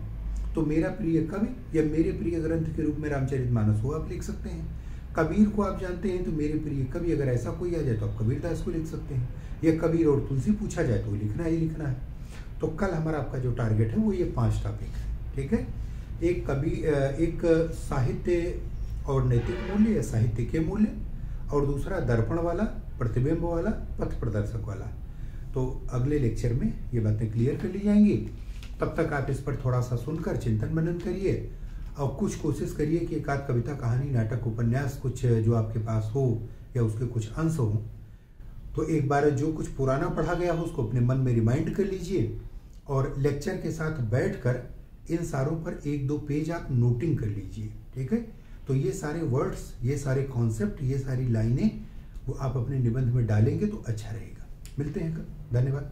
तो मेरा प्रिय कवि या मेरे प्रिय ग्रंथ के रूप में रामचरितमानस हो आप लिख सकते हैं। कबीर को आप जानते हैं तो मेरे प्रिय कवि, अगर ऐसा कोई आ जाए तो आप कबीरदास को लिख सकते हैं। या कबीर और तुलसी पूछा जाए तो लिखना ही लिखना है। तो कल हमारा आपका जो टारगेट है वो ये 5 टॉपिक है, ठीक है। एक साहित्य और नैतिक मूल्य या साहित्य के मूल्य, और दूसरा दर्पण वाला, प्रतिबिंब वाला, पथ प्रदर्शक वाला। तो अगले लेक्चर में ये बातें क्लियर कर ली जाएंगी। तब तक आप इस पर थोड़ा सा सुनकर चिंतन मनन करिए और कुछ कोशिश करिए कि एकाध कविता, कहानी, नाटक, उपन्यास कुछ जो आपके पास हो या उसके कुछ अंश हो, तो एक बार जो कुछ पुराना पढ़ा गया हो उसको अपने मन में रिमाइंड कर लीजिए और लेक्चर के साथ बैठकर इन सारों पर 1-2 पेज आप नोटिंग कर लीजिए, ठीक है। तो ये सारे वर्ड्स, ये सारे कॉन्सेप्ट, ये सारी लाइनें वो आप अपने निबंध में डालेंगे तो अच्छा रहेगा। मिलते हैं कल, धन्यवाद।